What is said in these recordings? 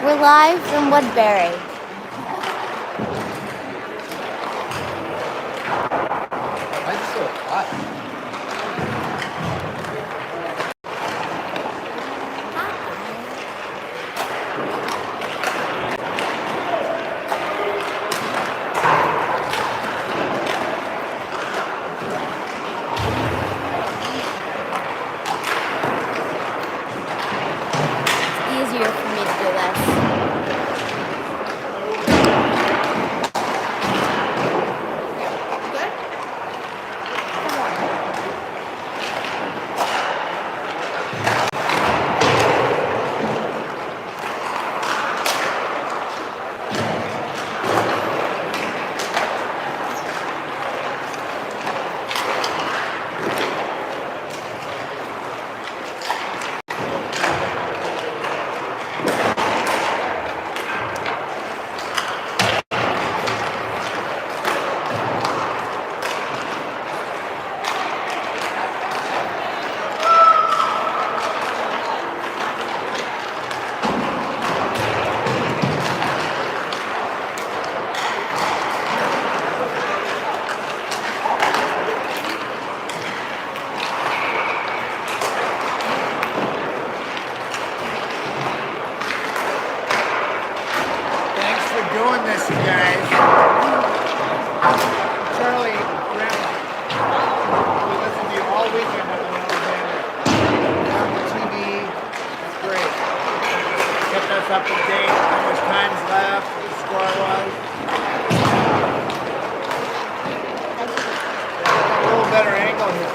We're live from Woodbury. Why is it so hot? It's easier for me to do this. Thanks for doing this, you guys. Charlie, Grandma, we listened to you all weekend at the on the TV. It's great. Kept us up to date, how much time's left, what the score was. A little better angle here.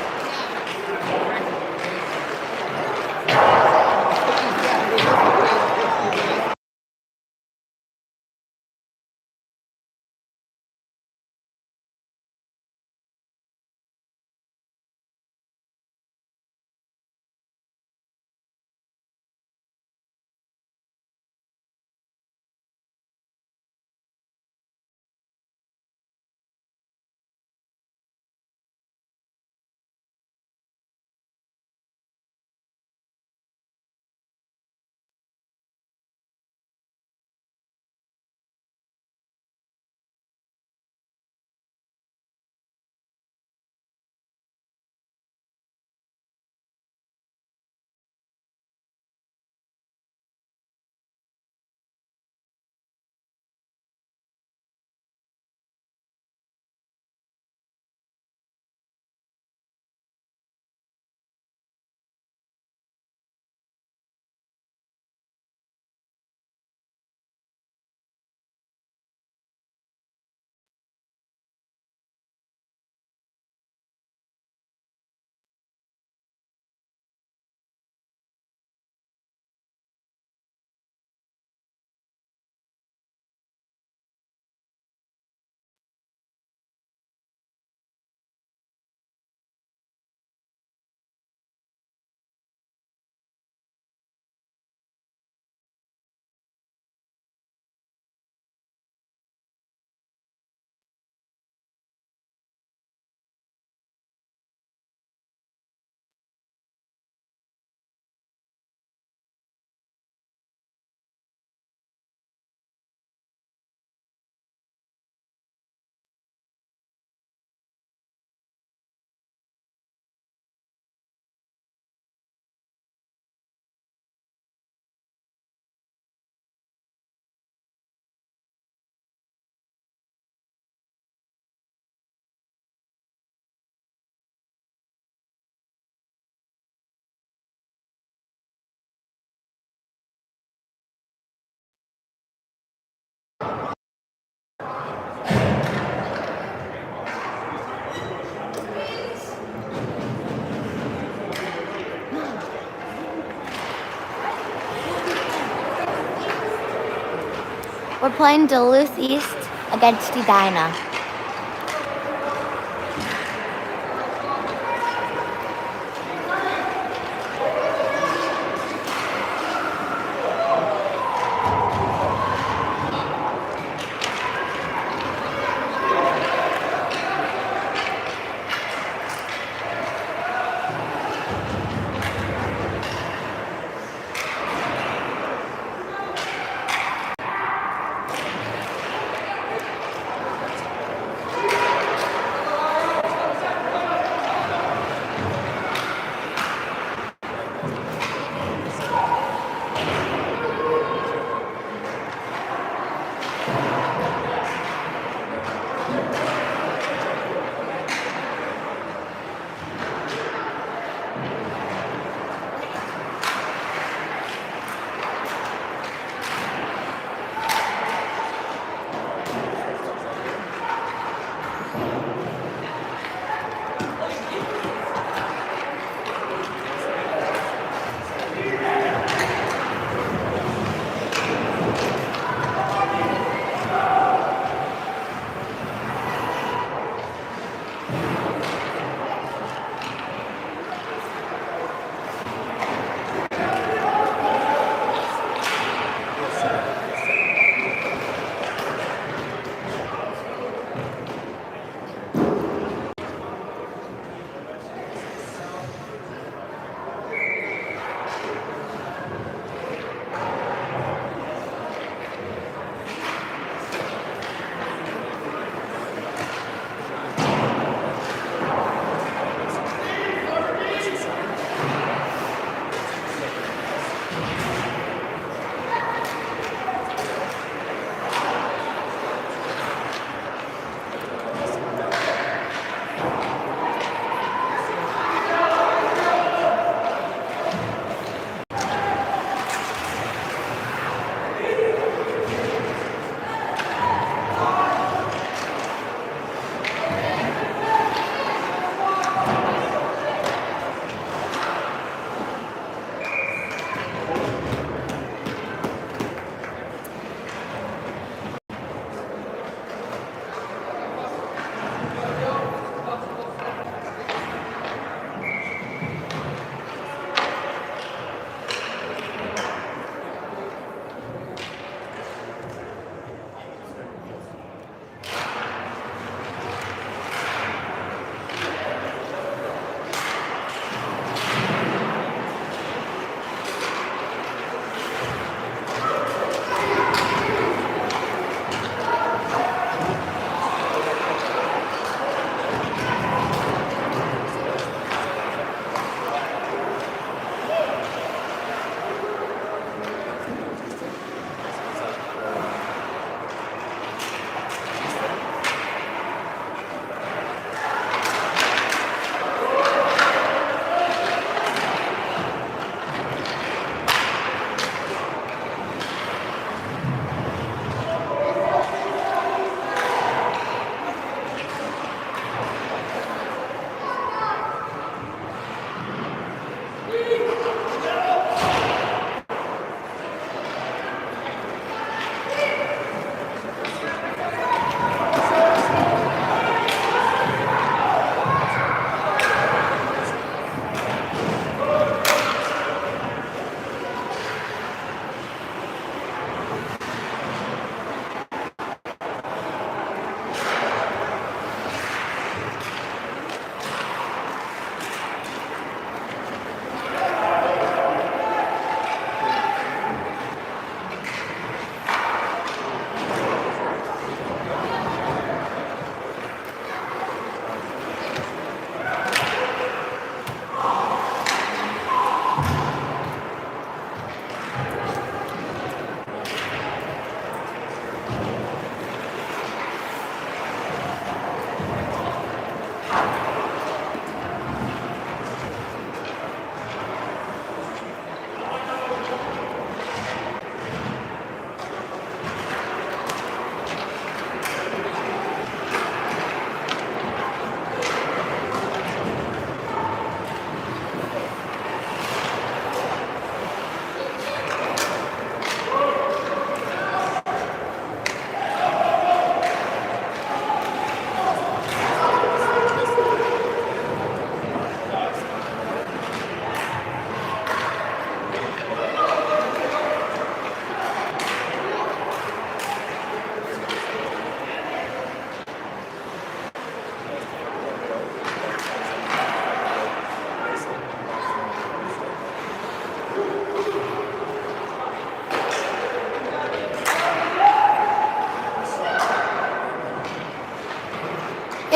We're playing Duluth East against Edina.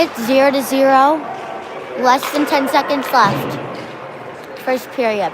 It's 0-0. Less than 10 seconds left. First period.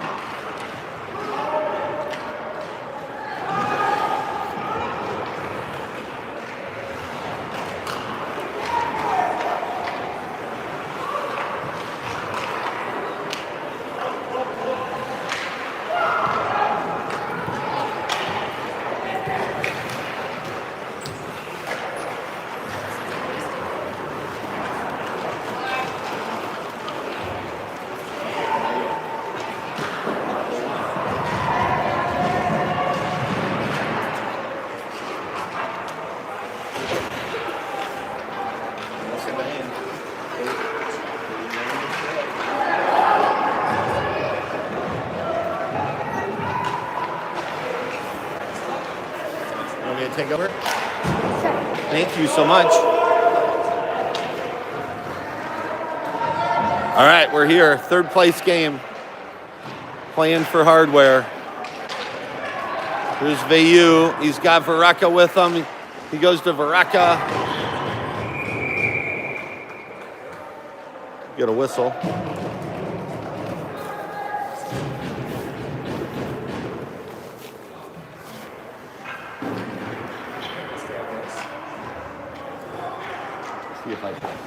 Want me to take over? Sure. Thank you so much. All right, we're here. Third place game. Playing for hardware. Here's Vayu. He's got Vareka with him. He goes to Vareka. Get a whistle. See if I can.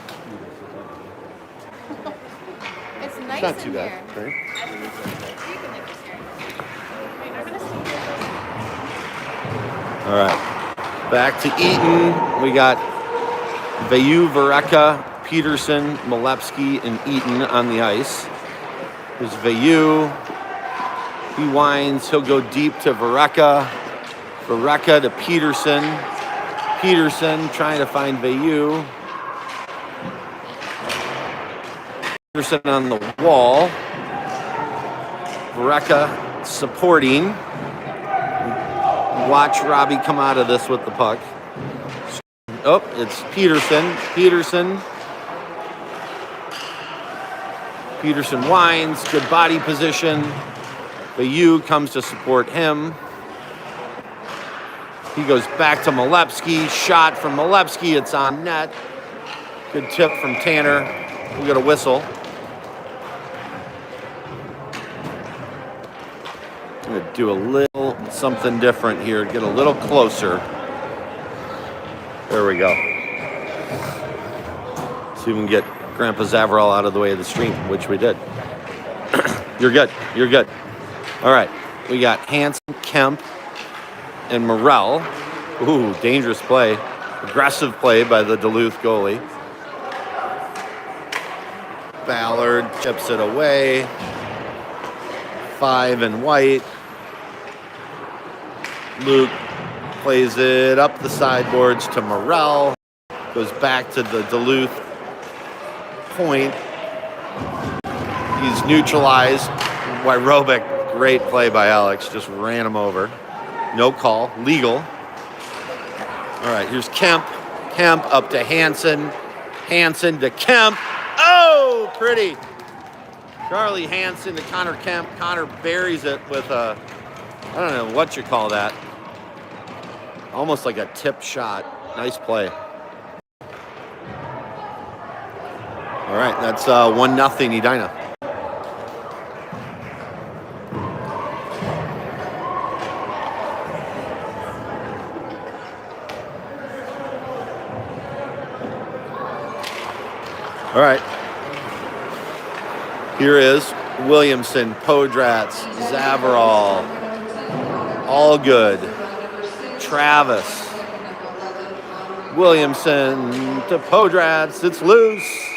It's nice It's not in too here. bad, right? All right, back to Eaton. We got Vayu, Vareka, Peterson, Molepsky, and Eaton on the ice. There's Vayu. He winds. He'll go deep to Vareka. Vareka to Peterson. Peterson trying to find Vayu. Peterson on the wall. Vareka supporting. Watch Robbie come out of this with the puck. Oh, it's Peterson. Peterson winds. Good body position. Vayu comes to support him. He goes back to Molepsky. Shot from Molepsky. It's on net. Good tip from Tanner. We got a whistle. I'm going to do a little something different here. Get a little closer. There we go. See if we can get Grandpa Zavarol out of the way of the stream, which we did. You're good. You're good. All right. We got Hansen, Kemp, and Morrell. Ooh, dangerous play. Aggressive play by the Duluth goalie. Ballard chips it away. 5 and white. Luke plays it up the sideboards to Morrell. Goes back to the Duluth point. He's neutralized. Wyrobic, great play by Alex. Just ran him over. No call. Legal. All right, here's Kemp. Kemp up to Hansen. Hansen to Kemp. Oh, pretty. Charlie Hansen to Connor Kemp. Connor buries it with a, I don't know what you call that. Almost like a tip shot. Nice play. All right, that's 1-0 Edina. All right. Here is Williamson, Podratz, Zavarol. All good. Travis. Williamson to Podratz. It's loose.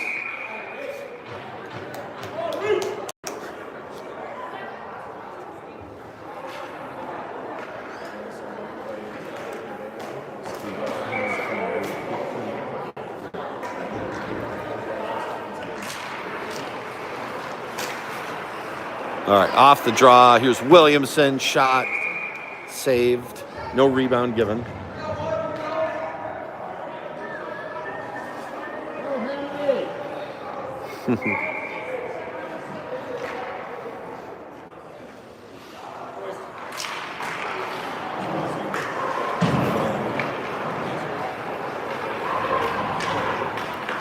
All right, off the draw. Here's Williamson. Shot. Saved. No rebound given.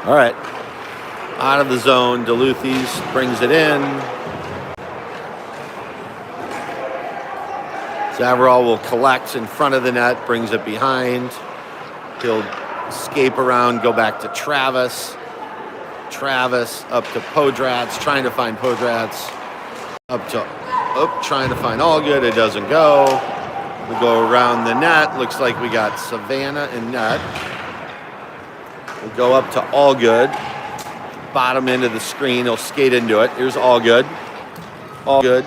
All right. Out of the zone, Duluth East brings it in. Zavarol will collect in front of the net, brings it behind. He'll escape around, go back to Travis. Travis up to Podratz, trying to find Podratz. Trying to find Allgood. It doesn't go. We go around the net. Looks like we got Savannah in net. We'll go up to Allgood. Bottom end of the screen. He'll skate into it. Here's Allgood. Allgood.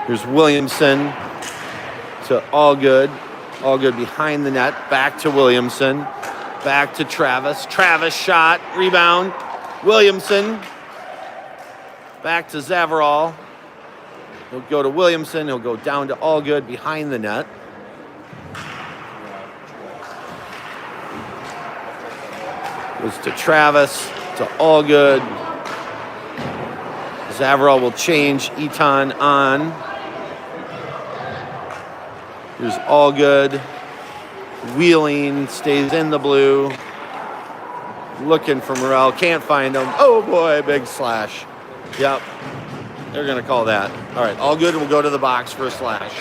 Here's Williamson to Allgood. Allgood behind the net. Back to Williamson. Back to Travis. Travis shot. Rebound. Williamson. Back to Zavarol. He'll go to Williamson. He'll go down to Allgood behind the net. Goes to Travis. To Allgood. Zavarol will change. Eton on. Here's Allgood. Wheeling. Stays in the blue. Looking for Morrell. Can't find him. Oh boy, big slash. Yep. They're going to call that. All right, Allgood will go to the box for a slash.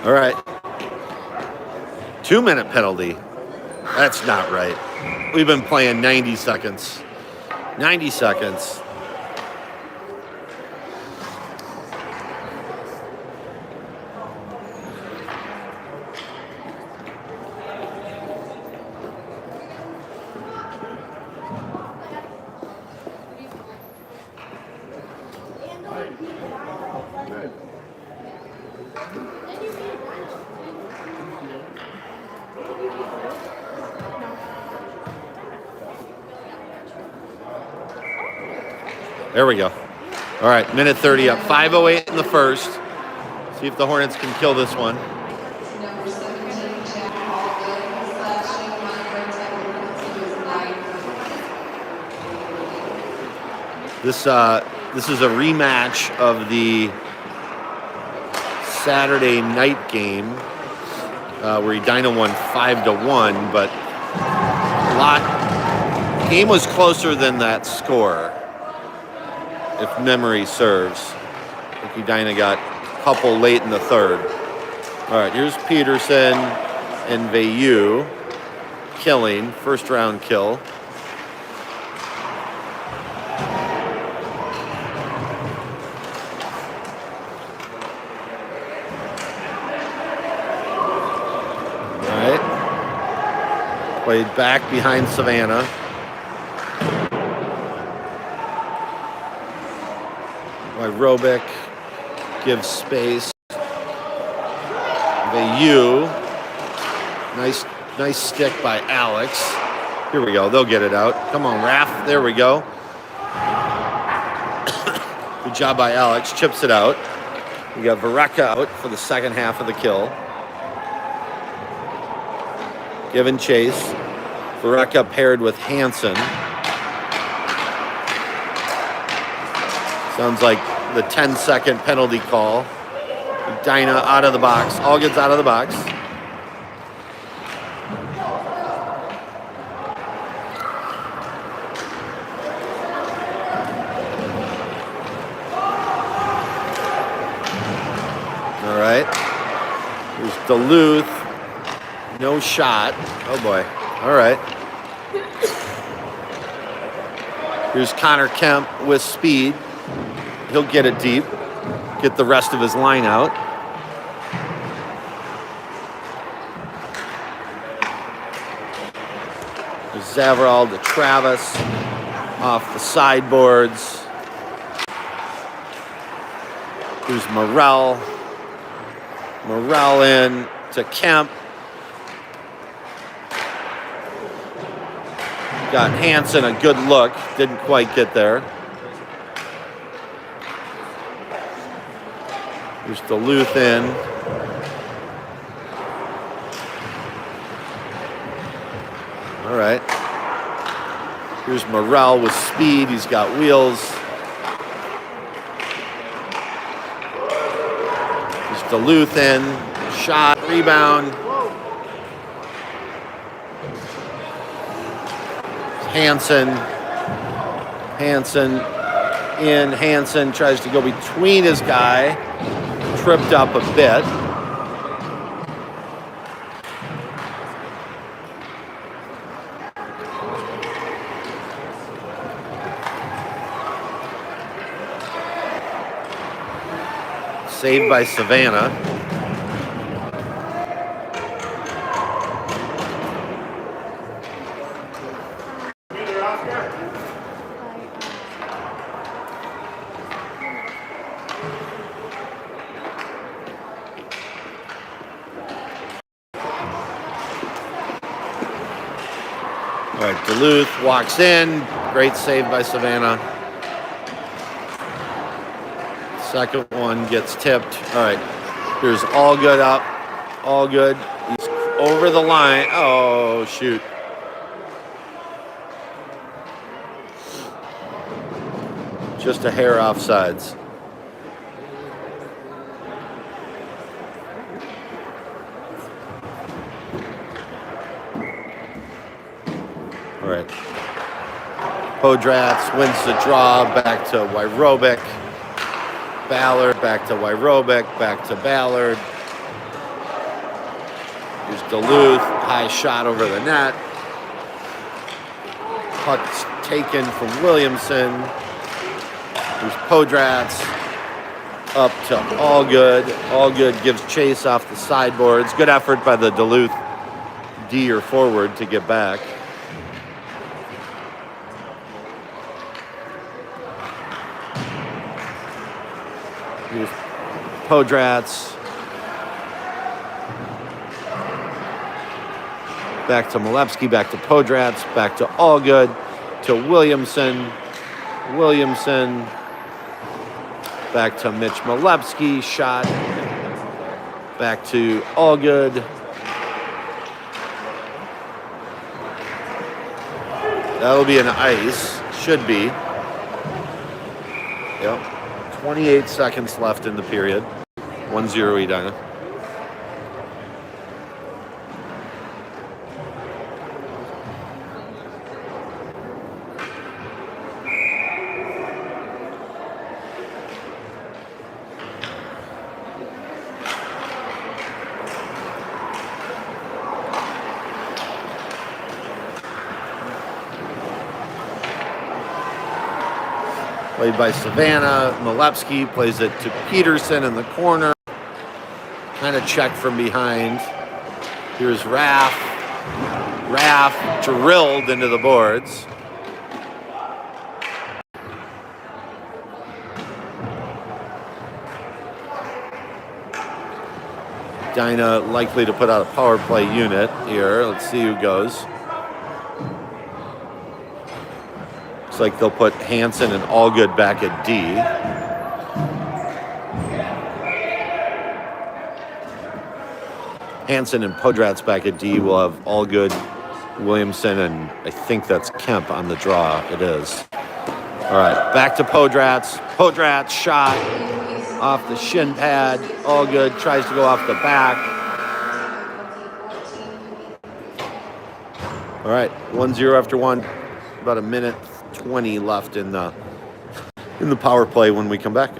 All right. 2-minute penalty. That's not right. We've been playing 90 seconds. 90 seconds. There we go. All right, minute 30 up. 5:08 in the first. See if the Hornets can kill this one. This is a rematch of the Saturday night game where Edina won 5-1, but game was closer than that score, if memory serves. I think Edina got a couple late in the third. All right, here's Peterson and Vayu killing, first round kill. Played back behind Savannah. Robic gives space. Vayu. Nice stick by Alex. Here we go. They'll get it out. Come on, Raph. There we go. Good job by Alex. Chips it out. We got Vareka out for the second half of the kill. Give and chase. Vareka paired with Hansen. Sounds like the 10-second penalty call. Edina out of the box. All gets out of the box. All right. Here's Duluth. No shot. Oh boy. All right. Here's Connor Kemp with speed. He'll get it deep. Get the rest of his line out. There's Zavarol to Travis. Off the sideboards. Here's Morrell. Morrell in to Kemp. Got Hansen a good look. Didn't quite get there. Here's Duluth in. All right. Here's Morrell with speed. He's got wheels. Here's Duluth in. Shot, rebound. Hansen in. Hansen tries to go between his guy. Tripped up a bit. Saved by Savannah. All right, Duluth walks in. Great save by Savannah. Second one gets tipped. All right, here's Allgood up. Allgood. He's over the line. Oh, shoot. Just a hair offsides. All right. Podrats wins the draw. Back to Wyrobic. Ballard back to Wyrobic. Back to Ballard. Here's Duluth. High shot over the net. Puck's taken from Williamson. Here's Podrats. Up to Allgood. Allgood gives chase off the sideboards. Good effort by the Duluth D or forward to get back. Here's Podrats. Back to Malevsky, back to Podrats, back to Allgood, to Williamson. Williamson. Back to Mitch Malevsky, shot. Back to Allgood. That'll be an ice. Should be. Yep. 28 seconds left in the period. 1-0 Edina. Played by Savannah. Malevsky plays it to Peterson in the corner. Kind of checked from behind. Here's Raff. Raff drilled into the boards. Edina likely to put out a power play unit here. Let's see who goes. Looks like they'll put Hansen and Allgood back at D. Hansen and Podrats back at D. We'll have Allgood, Williamson, and I think that's Kemp on the draw. It is. All right, back to Podrats. Podrats shot off the shin pad. Allgood tries to go off the back. All right, 1-0 after one. About a minute 20 left in the power play when we come back.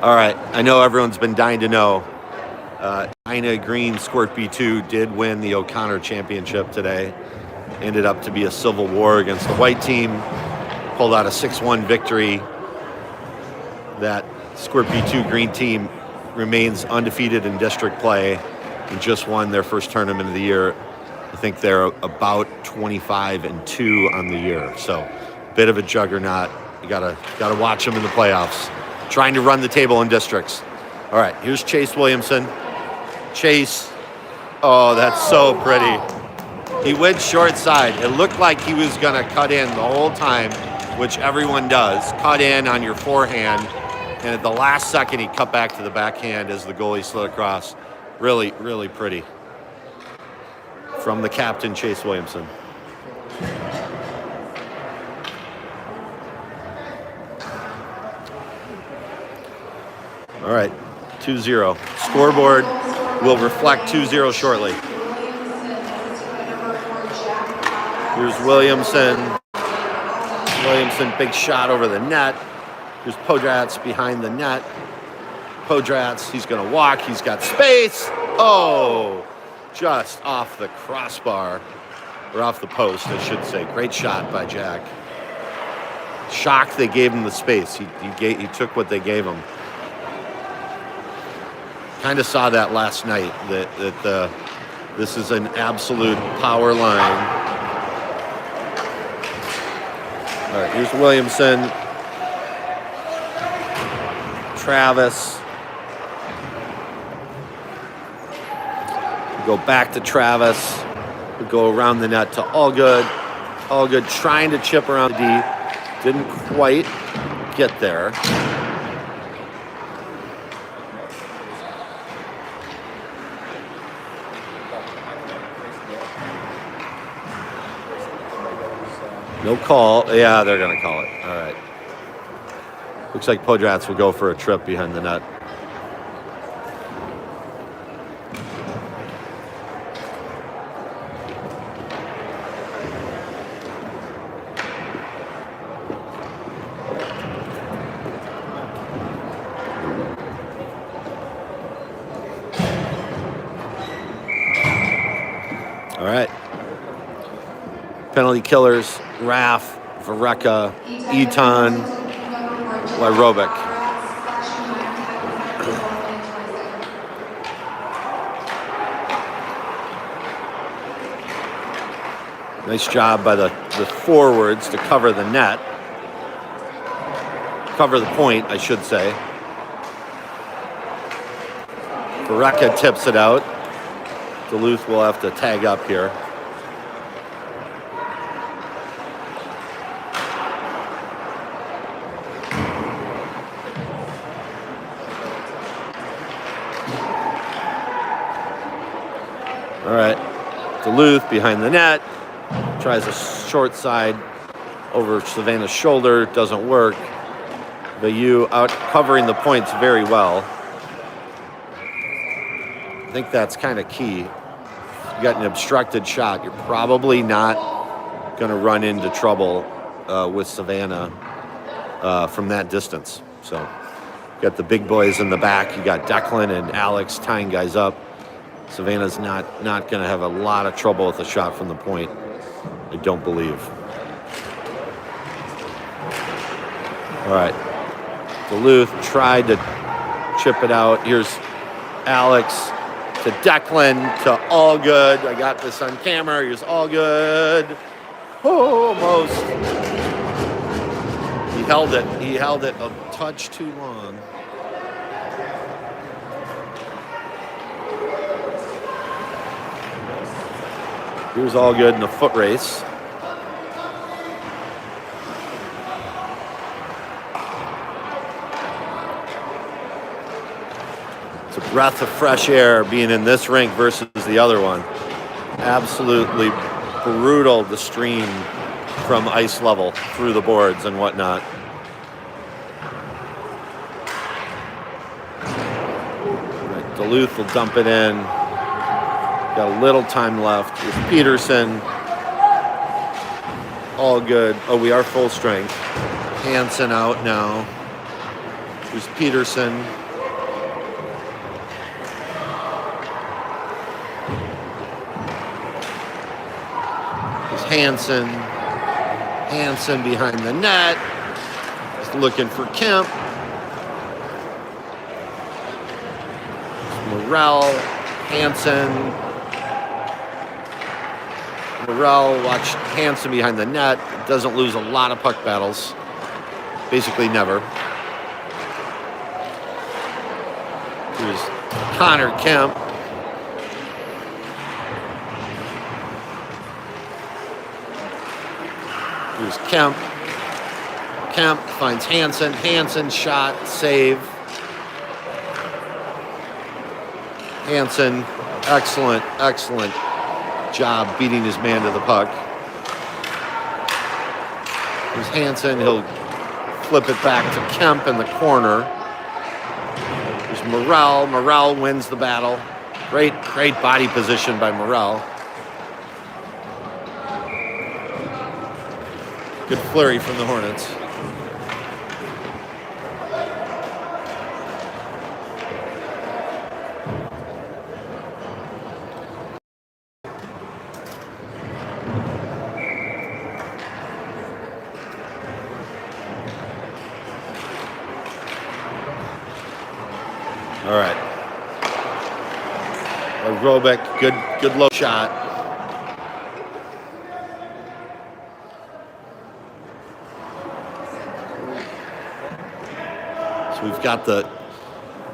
All right, I know everyone's been dying to know. Ina Green Squirt B2 did win the O'Connor Championship today. Ended up to be a civil war against the white team. Pulled out a 6-1 victory. That Squirt B2 Green team remains undefeated in district play and just won their first tournament of the year. I think they're about 25-2 on the year. So, bit of a juggernaut. You gotta watch them in the playoffs. Trying to run the table in districts. All right, here's Chase Williamson. Chase, oh, that's so pretty. He went short side. It looked like he was gonna cut in the whole time, which everyone does. Cut in on your forehand, and at the last second, he cut back to the backhand as the goalie slid across. Really, really pretty. From the captain, Chase Williamson. All right, 2-0. Scoreboard will reflect 2-0 shortly. Here's Williamson. Williamson, big shot over the net. Here's Podratz behind the net. Podratz, he's going to walk. He's got space. Oh, just off the crossbar, or off the post, I should say. Great shot by Jack. Shocked they gave him the space. He took what they gave him. Kind of saw that last night, that this is an absolute power line. All right, here's Williamson. Travis. We go back to Travis. We go around the net to Allgood. Allgood trying to chip around the D. Didn't quite get there. No call. Yeah, they're going to call it. All right. Looks like Podratz will go for a trip behind the net. All right. Penalty killers, Raf, Vareka, Eton, Lyrobic. Nice job by the forwards to cover the net. Cover the point, I should say. Vareka tips it out. Duluth will have to tag up here. All right, Duluth behind the net, tries a short side over Savannah's shoulder, doesn't work. Vayu out covering the points very well. I think that's kind of key. You got an obstructed shot, you're probably not going to run into trouble with Savannah from that distance. So you got the big boys in the back. You got Declan and Alex tying guys up. Savannah's not going to have a lot of trouble with a shot from the point, I don't believe. All right. Duluth tried to chip it out. Here's Alex to Declan to Allgood. I got this on camera. Here's Allgood. Oh, almost. He held it a touch too long. Here's Allgood in a foot race. It's a breath of fresh air being in this rink versus the other one. Absolutely brutal to stream from ice level through the boards and whatnot. Right, Duluth will dump it in. Got a little time left. Here's Peterson. Allgood. Oh, we are full strength. Hansen out now. Here's Peterson. Here's Hansen. Hansen behind the net. He's looking for Kemp. Morrell, Hansen. Morrell, watch Hansen behind the net. Doesn't lose a lot of puck battles. Basically never. Here's Connor Kemp. Here's Kemp. Kemp finds Hansen. Hansen shot, save. Hansen, excellent job beating his man to the puck. Here's Hansen. He'll flip it back to Kemp in the corner. There's Morrell. Morrell wins the battle. Great body position by Morrell. Good flurry from the Hornets. All right. Robeck, good low shot. So we've got the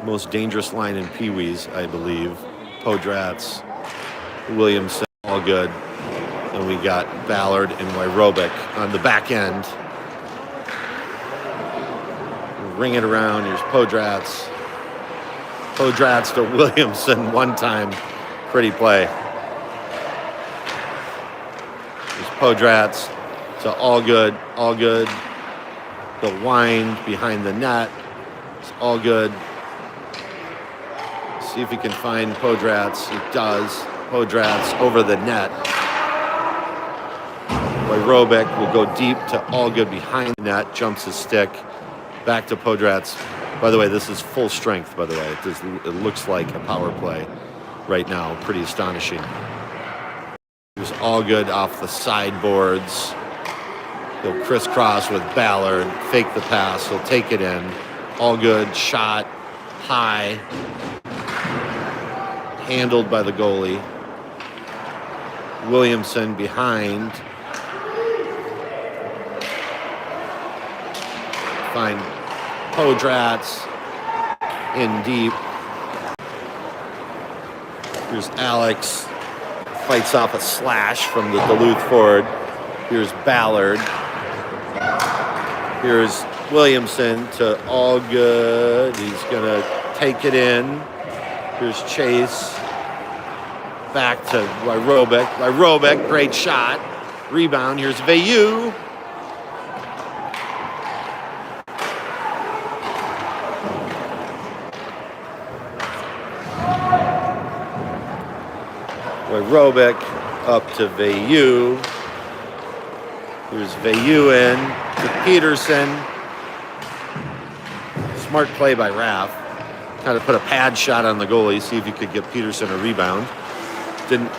most dangerous line in Pee Wee's, I believe. Podratz, Williamson, all good. And we got Ballard and Wyrobic on the back end. Ring it around. Here's Podratz. Podratz to Williamson one time. Pretty play. There's Podratz to all good. The wind behind the net. It's all good. See if he can find Podratz. He does. Podratz over the net. Wyrobic will go deep to all good behind the net. Jumps his stick. Back to Podratz. By the way, this is full strength, by the way. It looks like a power play right now. Pretty astonishing. It was all good off the sideboards. He'll crisscross with Ballard, fake the pass. He'll take it in. All good. Shot high. Handled by the goalie. Williamson behind. Find Podratz in deep. Here's Alex. Fights off a slash from the Duluth forward. Here's Ballard. Here's Williamson to all good. He's going to take it in. Here's Chase. Back to Wyrobic. Wyrobic, great shot. Rebound. Here's Veilleux. Wyrobic up to Veilleux. Here's Veilleux in to Peterson. Smart play by Raff. Kind of put a pad shot on the goalie, see if you could get Peterson a rebound. Didn't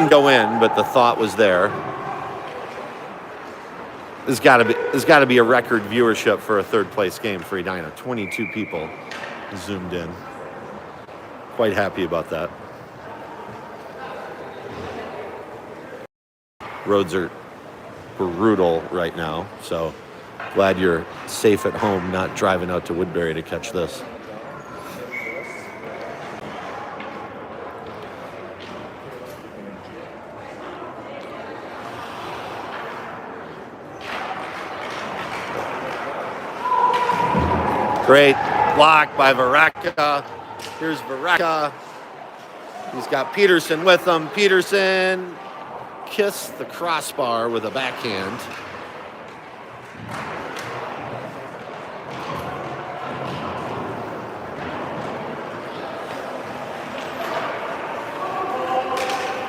go in, but the thought was there. There's got to be a record viewership for a third place game for Edina. 22 people zoomed in. Quite happy about that. Roads are brutal right now, so glad you're safe at home, not driving out to Woodbury to catch this. Great block by Varaka. Here's Varaka. He's got Peterson with him. Peterson kissed the crossbar with a backhand.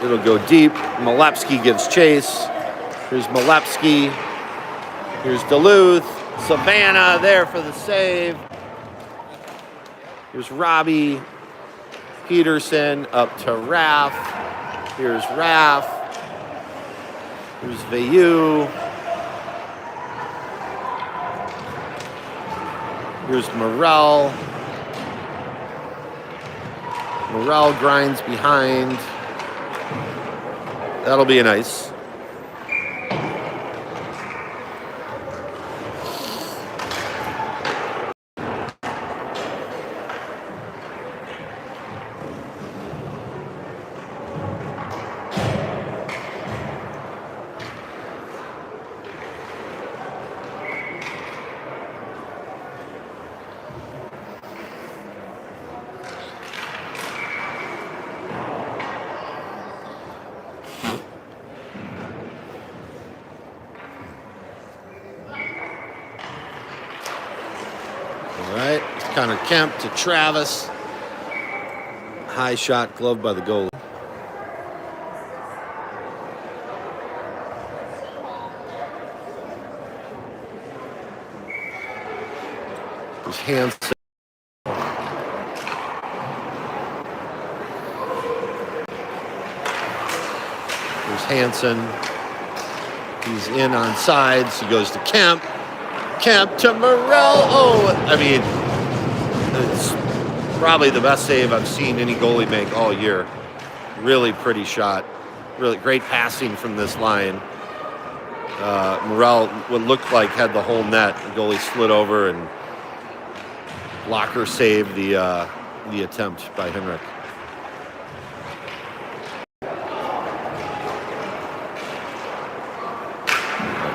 It'll go deep. Malepsky gives chase. Here's Malepsky. Here's Duluth. Savannah there for the save. Here's Robbie Peterson up to Raff. Here's Raff. Here's Vayu. Here's Morrell. Morrell grinds behind. That'll be a nice. All right, Connor Kemp to Travis. High shot gloved by the goalie. There's Hansen. There's Hansen. He's in on sides. He goes to Kemp. Kemp to Morrell. Oh, I mean, it's probably the best save I've seen any goalie make all year. Really pretty shot. Really great passing from this line. Morrell, what looked like had the whole net. The goalie slid over and blocker saved the attempt by Henrik.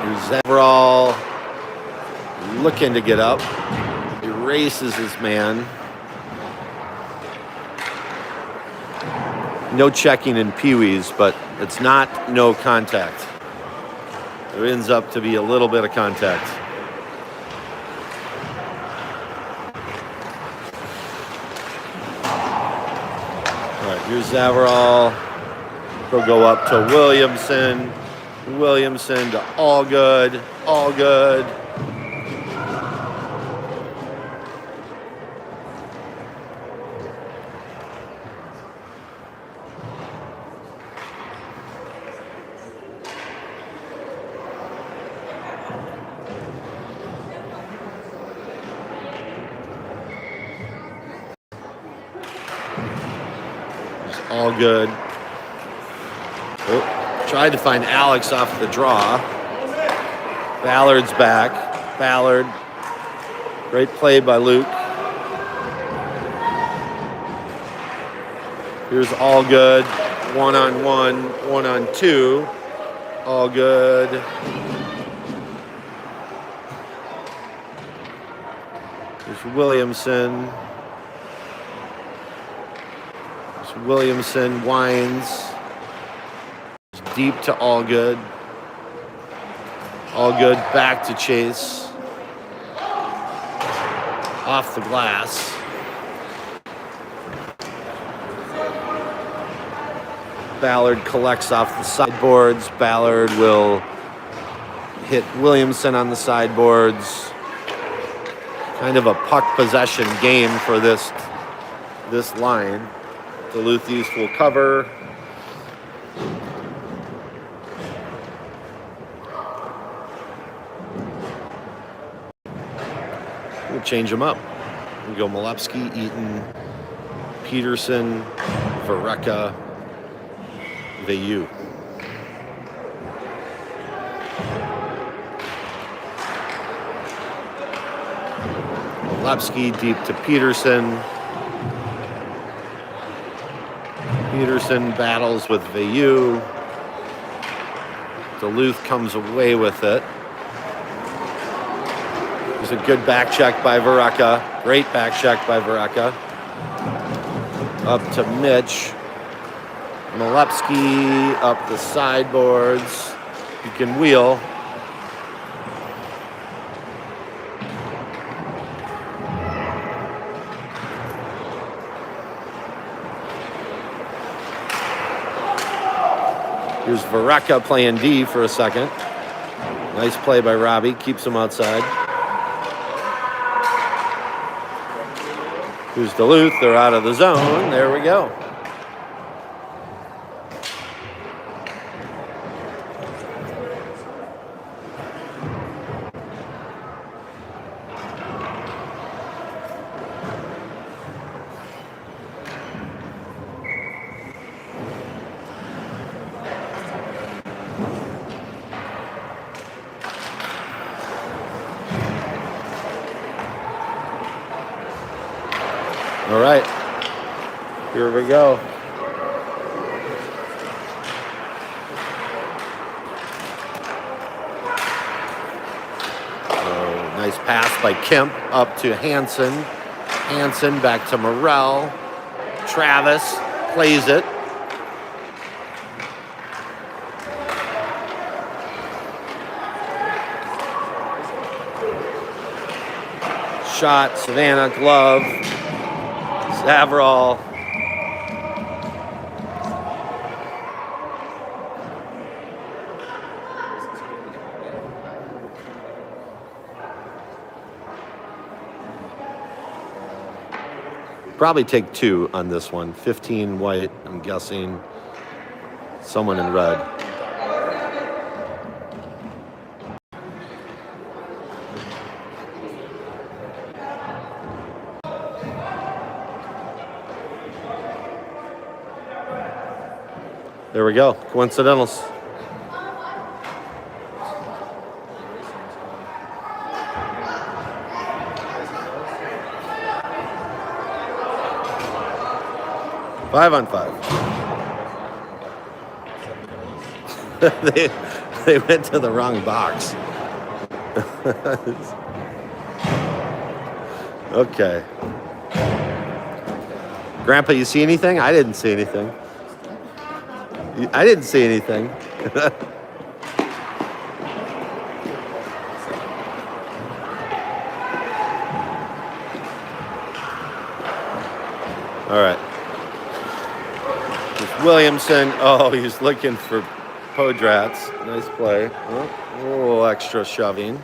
Here's Everall looking to get up. He races his man. No checking in Pee-wees, but it's not no contact. There ends up to be a little bit of contact. All right, here's Everall. He'll go up to Williamson. Williamson to Allgood. Allgood. Allgood. Oh, tried to find Alex off the draw. Ballard's back. Ballard. Great play by Luke. Here's Allgood. 1-on-1, 1-on-2. Allgood. Here's Williamson. Williamson winds. Deep to Allgood. Allgood back to Chase. Off the glass. Ballard collects off the sideboards. Ballard will hit Williamson on the sideboards. Kind of a puck possession game for this line. Duluth East will cover. We'll change them up. We go Molepsky, Eaton, Peterson, Vareka, Vayu. Molepsky deep to Peterson. Peterson battles with Vayu. Duluth comes away with it. There's a good back check by Vareka. Great back check by Vareka. Up to Mitch. Molepsky up the sideboards. He can wheel. Here's Vareka playing D for a second. Nice play by Robbie. Keeps him outside. Here's Duluth. They're out of the zone. There we go. All right, here we go. Oh, nice pass by Kemp up to Hansen. Hansen back to Morrell. Travis plays it. Shot, Savannah, glove. Savrall. Probably take 2 on this one. 15 white, I'm guessing. Someone in red. There we go. Coincidentals. Five on 5. they went to the wrong box. Okay. Grandpa, you see anything? I didn't see anything. I didn't see anything. All right. There's Williamson. Oh, he's looking for Podrats. Nice play. Oh, a little extra shoving.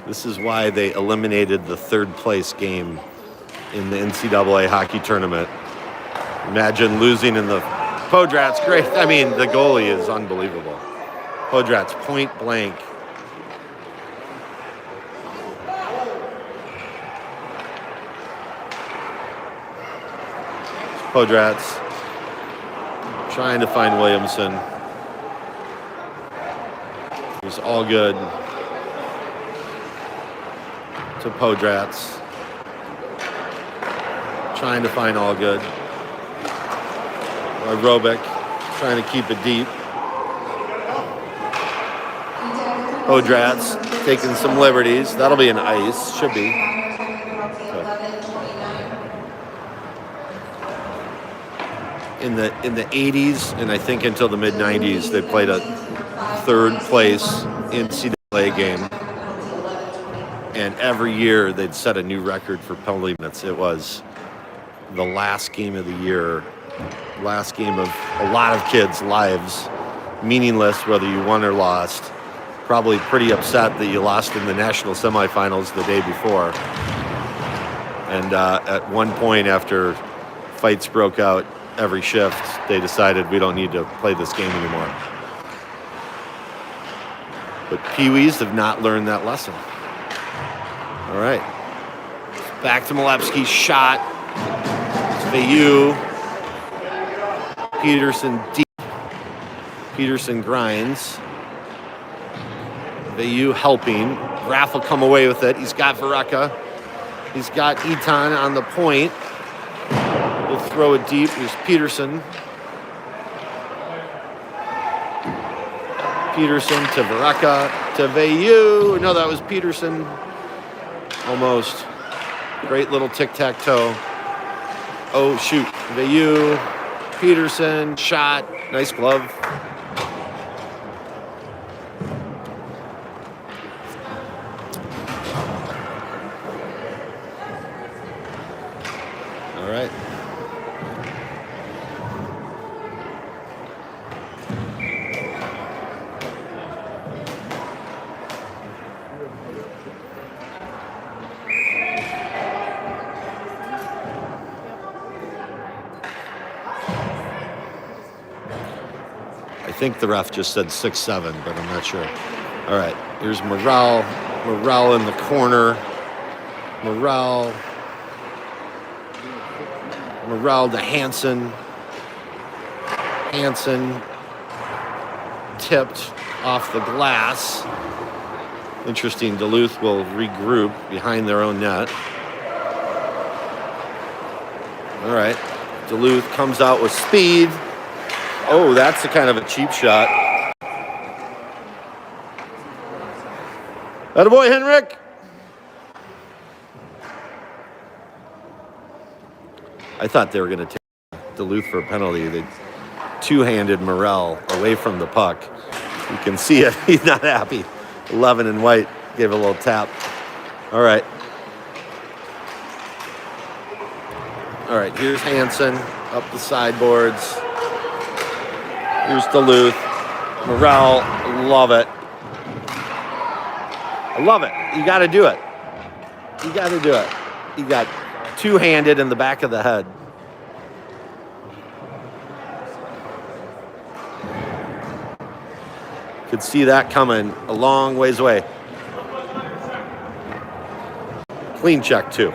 This is why they eliminated the third place game in the NCAA hockey tournament. Imagine losing in the Podrats. Great. I mean, the goalie is unbelievable. Podrats point blank. Podrats trying to find Williamson. He's all good. To Podrats. Trying to find all good. Robic trying to keep it deep. Podrats taking some liberties. That'll be an ice. Should be. In the 80s and I think until the mid 90s, they played a third place NCAA game. And every year they'd set a new record for penalty minutes. It was the last game of the year, last game of a lot of kids' lives, meaningless whether you won or lost. Probably pretty upset that you lost in the national semifinals the day before. And at one point after fights broke out every shift, they decided we don't need to play this game anymore. But Pee-wees have not learned that lesson. All right. Back to Malevsky's shot. Vayu. Peterson deep. Peterson grinds. Vayu helping. Raff will come away with it. He's got Vareka. He's got Eton on the point. He'll throw it deep. Here's Peterson. Peterson to Vareka to Vayu. No, that was Peterson. Almost. Great little tic-tac-toe. Oh, shoot. Vayu. Peterson. Shot. Nice glove. All right. think the ref just said 6-7, but I'm not sure. All right, here's Morrell. Morrell in the corner. Morrell to Hansen. Hansen tipped off the glass. Interesting, Duluth will regroup behind their own net. All right, Duluth comes out with speed. Oh, that's a kind of a cheap shot. Attaboy, Henrik. I thought they were going to take Duluth for a penalty. They two-handed Morrell away from the puck. You can see it. He's not happy. 11 and White gave a little tap. All right. All right, here's Hansen up the sideboards. Here's Duluth. Morrell, love it. I love it. You got to do it. You got to do it. You got two-handed in the back of the head. Could see that coming a long ways away. Clean check, too.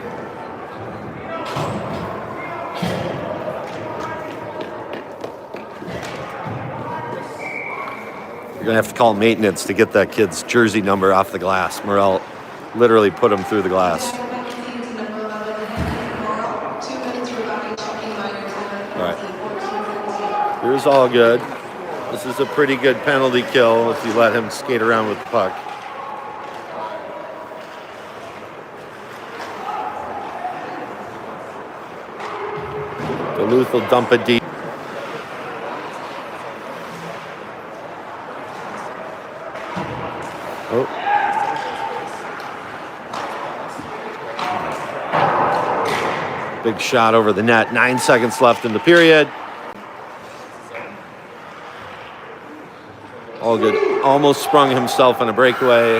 You're going to have to call maintenance to get that kid's jersey number off the glass. Morrell literally put him through the glass. All right. Here's all good. This is a pretty good penalty kill if you let him skate around with the puck. Duluth will dump it deep. Oh. Big shot over the net. 9 seconds left in the period. All good. Almost sprung himself on a breakaway.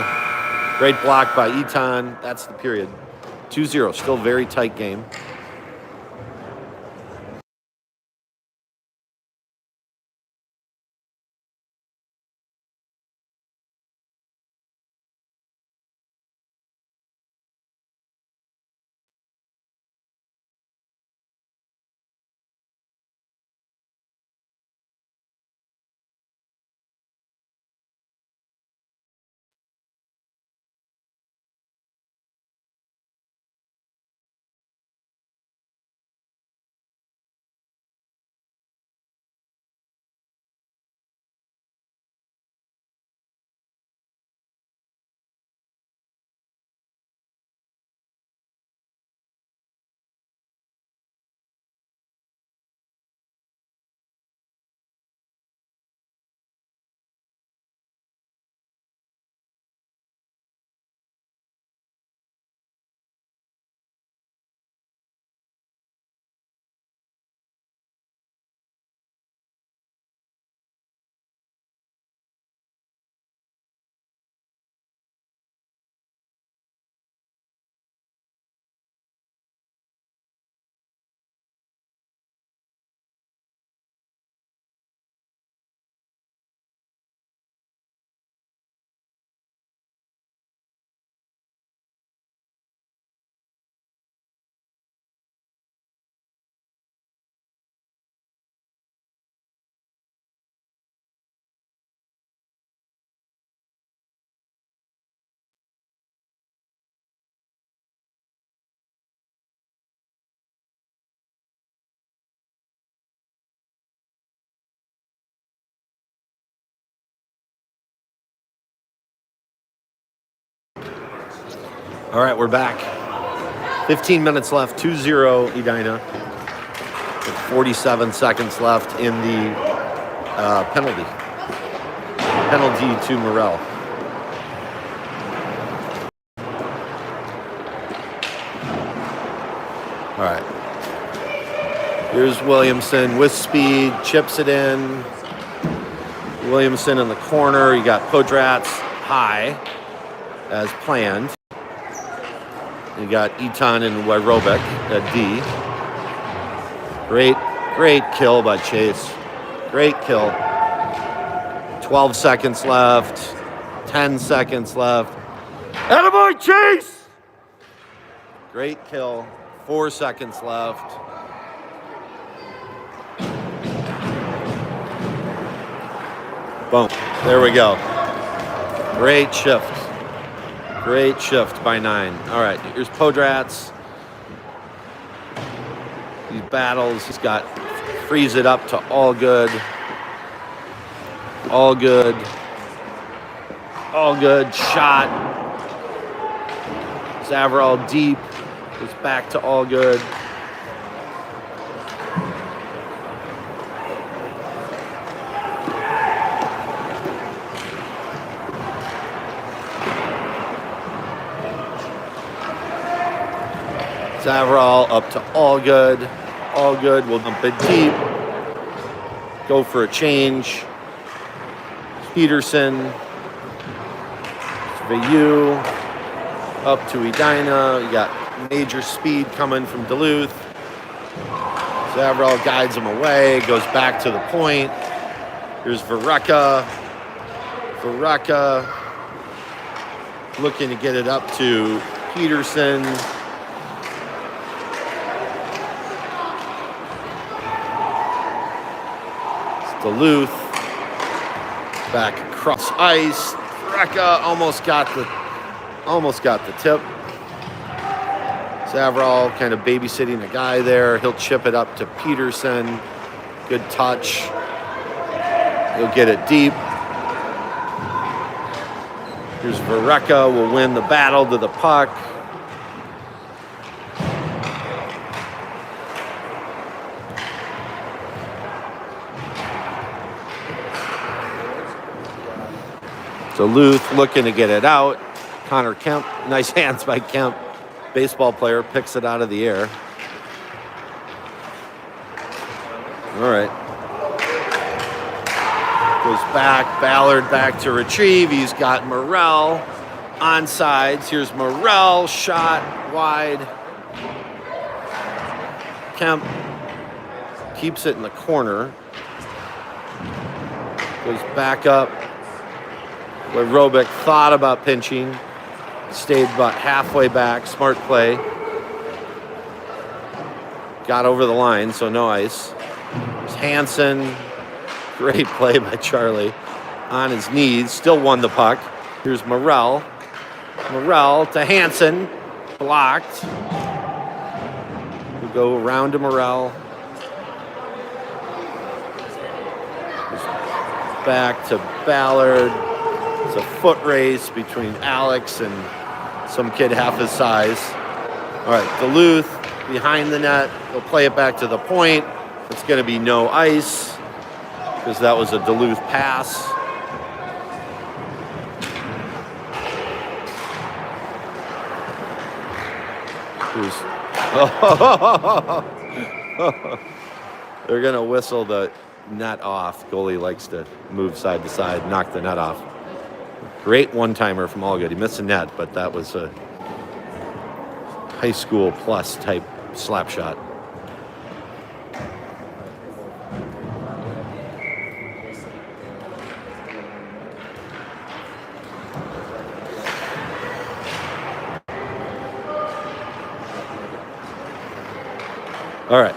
Great block by Eton. That's the period. 2-0. Still very tight game. All right, we're back. 15 minutes left, 2-0 Edina. With 47 seconds left in the penalty. Penalty to Morrell. All right. Here's Williamson with speed, chips it in. Williamson in the corner. You got Podratz high as planned. You got Eton and Wyrobek at D. Great kill by Chase. Great kill. 12 seconds left. 10 seconds left. Attaboy, Chase! Great kill. 4 seconds left. Boom. There we go. Great shift. Great shift by 9. All right, here's Podratz. These battles, he's got freeze it up to all good. All good. All good. Shot. Zavarol deep. Goes back to all good. Zavarol up to all good. All good. We'll dump it deep. Go for a change. Peterson. Vayu. Up to Edina. You got major speed coming from Duluth. Zavarol guides him away. Goes back to the point. Here's Vareka. Vareka looking to get it up to Peterson. Duluth back across ice. Vareka almost got the tip. Zavarol kind of babysitting a guy there. He'll chip it up to Peterson. Good touch. He'll get it deep. Here's Vareka will win the battle to the puck. Duluth looking to get it out. Connor Kemp, nice hands by Kemp. Baseball player picks it out of the air. All right. Goes back, Ballard back to retrieve. He's got Morrell on sides. Here's Morrell, shot wide. Kemp keeps it in the corner. Goes back up. Where Robick thought about pinching, stayed about halfway back, smart play. Got over the line, so no ice. There's Hansen, great play by Charlie. On his knees, still won the puck. Here's Morrell. Morrell to Hansen, blocked. We go around to Morrell. Back to Ballard. It's a foot race between Alex and some kid half his size. All right, Duluth behind the net. They'll play it back to the point. It's going to be no ice because that was a Duluth pass. They're going to whistle the net off. Goalie likes to move side to side, knock the net off. Great one-timer from Allgood. He missed the net, but that was a high school plus type slap shot. All right.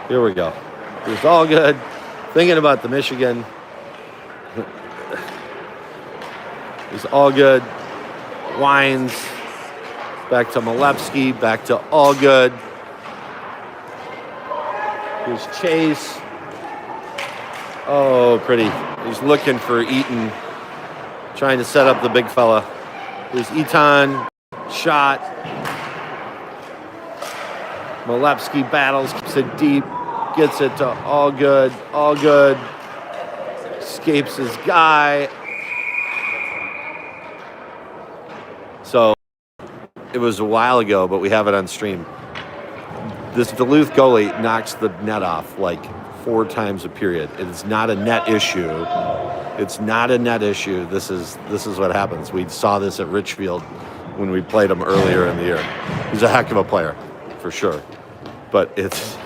Here we go. It's all good. Thinking about the Michigan. It's all good. Wines. Back to Malevsky. Back to all good. Here's Chase. Oh, pretty. He's looking for Eaton. Trying to set up the big fella. Here's Eaton. Shot. Malevsky battles. Keeps it deep. Gets it to all good. All good. Escapes his guy. So it was a while ago, but we have it on stream. This Duluth goalie knocks the net off like 4 times a period. It is not a net issue. It's not a net issue. This is what happens. We saw this at Richfield when we played him earlier in the year. He's a heck of a player, for sure. But it's,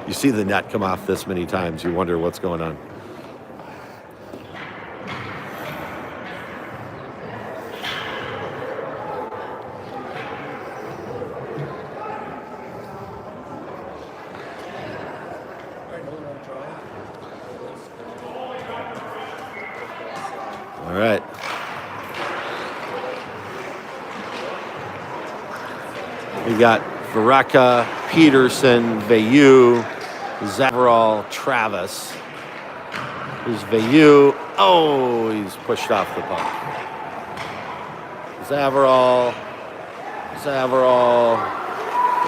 you see the net come off this many times, you wonder what's going on. All right. We got Vareka, Peterson, Vayu, Zavarol, Travis. Here's Vayu. Oh, he's pushed off the puck. Zavarol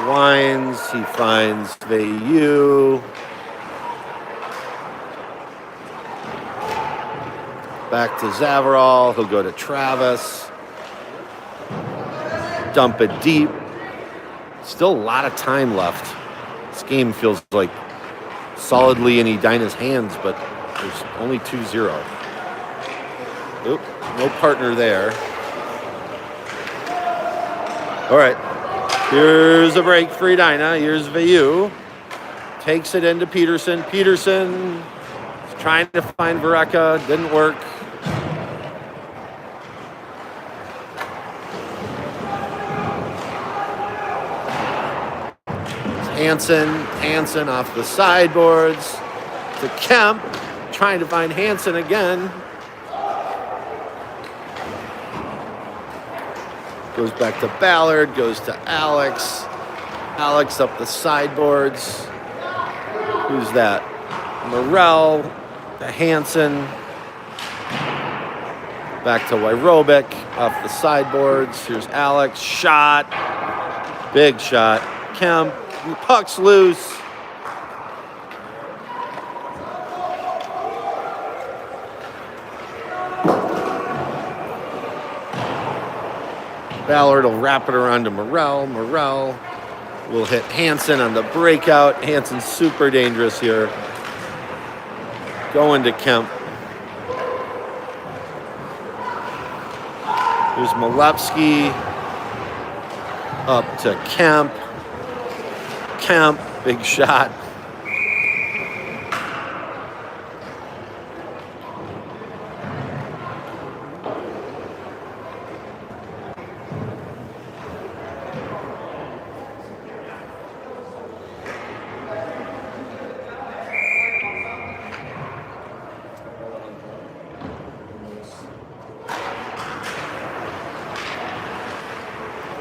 winds. He finds Vayu. Back to Zavarol. He'll go to Travis. Dump it deep. Still a lot of time left. This game feels like solidly in Edina's hands, but there's only 2-0. Oop, no partner there. All right, here's a break for Edina. Here's Vayu. Takes it into Peterson. Peterson is trying to find Vareka. Didn't work. Hansen off the sideboards to Kemp, trying to find Hansen again. Goes back to Ballard, goes to Alex. Alex up the sideboards. Who's that? Morel to Hansen. Back to Wyrobic off the sideboards. Here's Alex. Shot. Big shot. Kemp. Puck's loose. Ballard will wrap it around to Morel. Morel will hit Hansen on the breakout. Hansen's super dangerous here. Going to Kemp. Here's Molepsky. Up to Kemp. Kemp, big shot.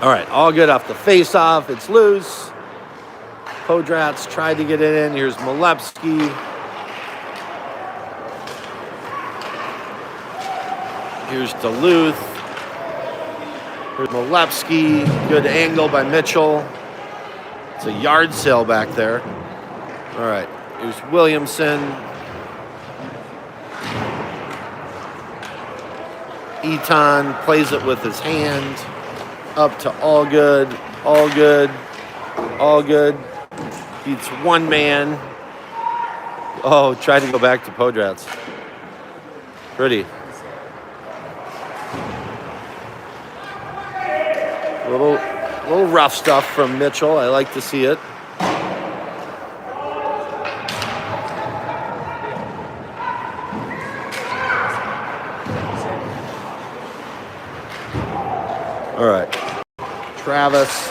All right, all good off the face-off. It's loose. Podratz tried to get it in. Here's Molepsky. Here's Duluth. Here's Molepsky. Good angle by Mitchell. It's a yard sale back there. All right, here's Williamson. Eton plays it with his hand. Up to all good. All good. All good. Beats one man. Oh, tried to go back to Podratz. Pretty. Little rough stuff from Mitchell. I like to see it. All right. Travis.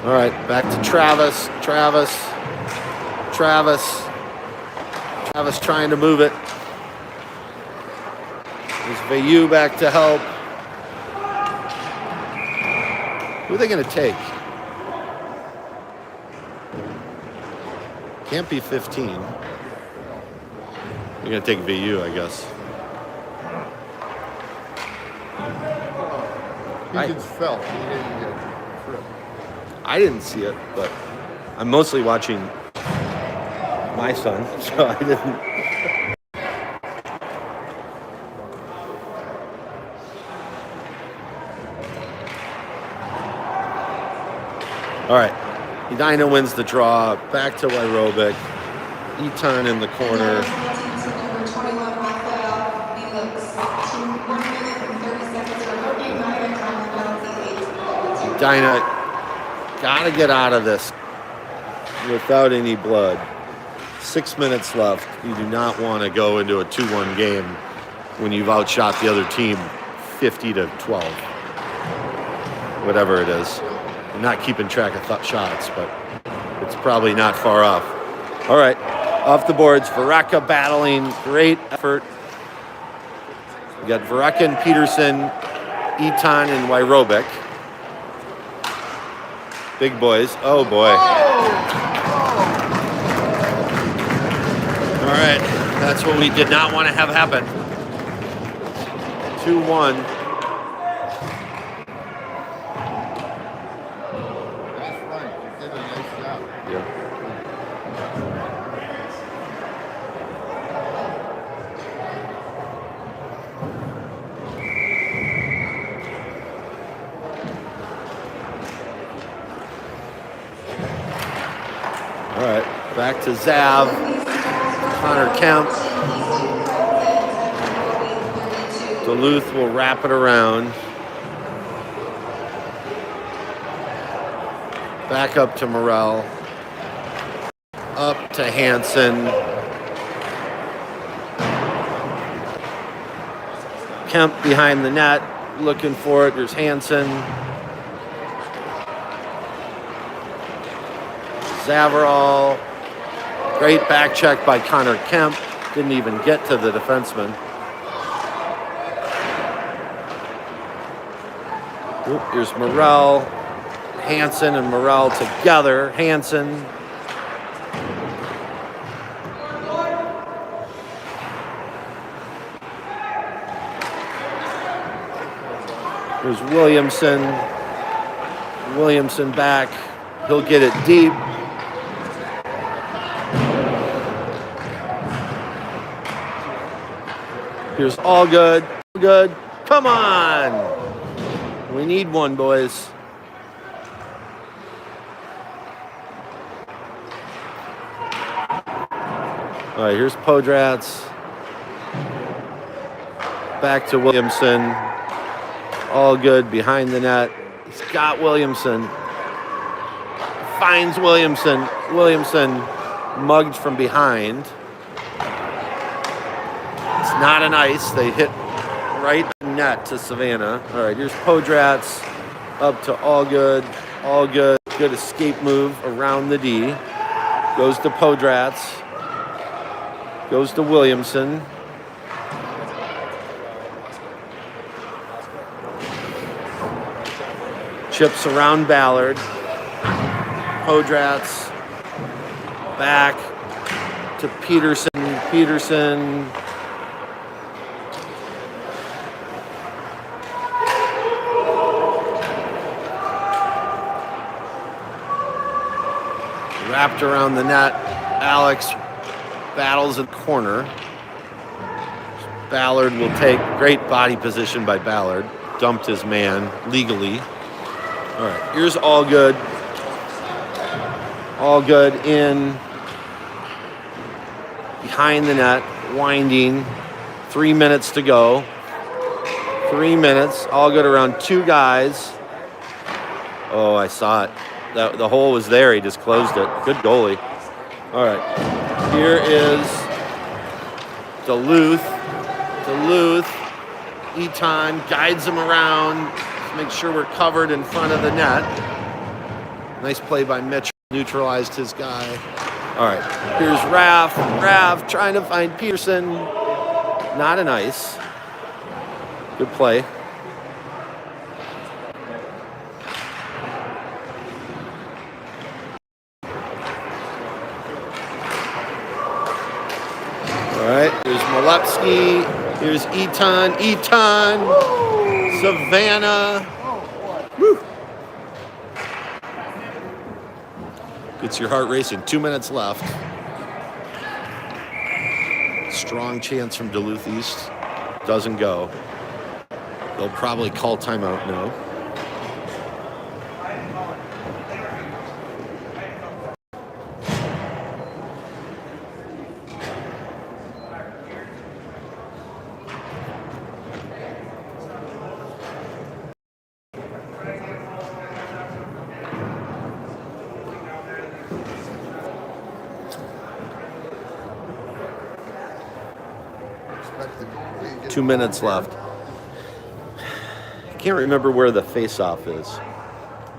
All right, back to Travis. Travis trying to move it. There's Vayu back to help. Who are they going to take? Can't be 15. They're going to take VU, I guess. He just fell. He didn't get tripped. I didn't see it, but I'm mostly watching my son, so I didn't. All right. Edina wins the draw. Back to Wyrobic. Eton in the corner. Dinah, gotta get out of this without any blood. 6 minutes left. You do not want to go into a 2-1 game when you've outshot the other team 50-12. Whatever it is. I'm not keeping track of shots, but it's probably not far off. All right, off the boards. Vareka battling. Great effort. We got Vareka and Peterson, Eton and Wyrobic. Big boys. Oh, boy. All right, that's what we did not want to have happen. 2-1. That's right. You did a nice job. Yeah. All right, back to Zav, Connor Kemp. Duluth will wrap it around. Back up to Morrell. Up to Hansen. Kemp behind the net, looking for it. There's Hansen. Zavarol. Great back check by Connor Kemp. Didn't even get to the defenseman. Oop, here's Morrell. Hansen and Morrell together. Hansen. Here's Williamson. Williamson back. He'll get it deep. Here's all good. Good. Come on. We need one, boys. All right, here's Podratz. Back to Williamson. All good behind the net. He's got Williamson. Finds Williamson. Williamson mugged from behind. It's not an ice. They hit right net to Savannah. All right, here's Podratz up to all good. All good. Good escape move around the D. Goes to Podratz. Goes to Williamson. Chips around Ballard. Podratz. Back to Peterson. Peterson. Wrapped around the net. Alex battles in the corner. Ballard will take great body position by Ballard. Dumped his man legally. All right, here's all good. All good in behind the net, winding. 3 minutes to go. 3 minutes. All good around two guys. Oh, I saw it. The hole was there. He just closed it. Good goalie. All right. Here is Duluth. Duluth. Eton guides him around. Make sure we're covered in front of the net. Nice play by Mitchell. Neutralized his guy. All right. Here's Raff. Raff trying to find Peterson. Not an ice. Good play. All right, here's Molepsky. Here's Eton. Eton. Savannah. Woo. Gets your heart racing. 2 minutes left. Strong chance from Duluth East. Doesn't go. They'll probably call timeout now. 2 minutes left. I can't remember where the face-off is.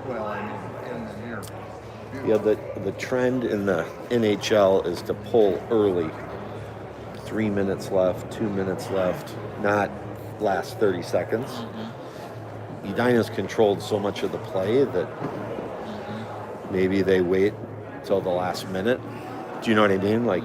Well, I know, in the near. Yeah, the trend in the NHL is to pull early. 3 minutes left, 2 minutes left, not last 30 seconds. Edina's controlled so much of the play that maybe they wait till the last minute. Do you know what I mean? Like,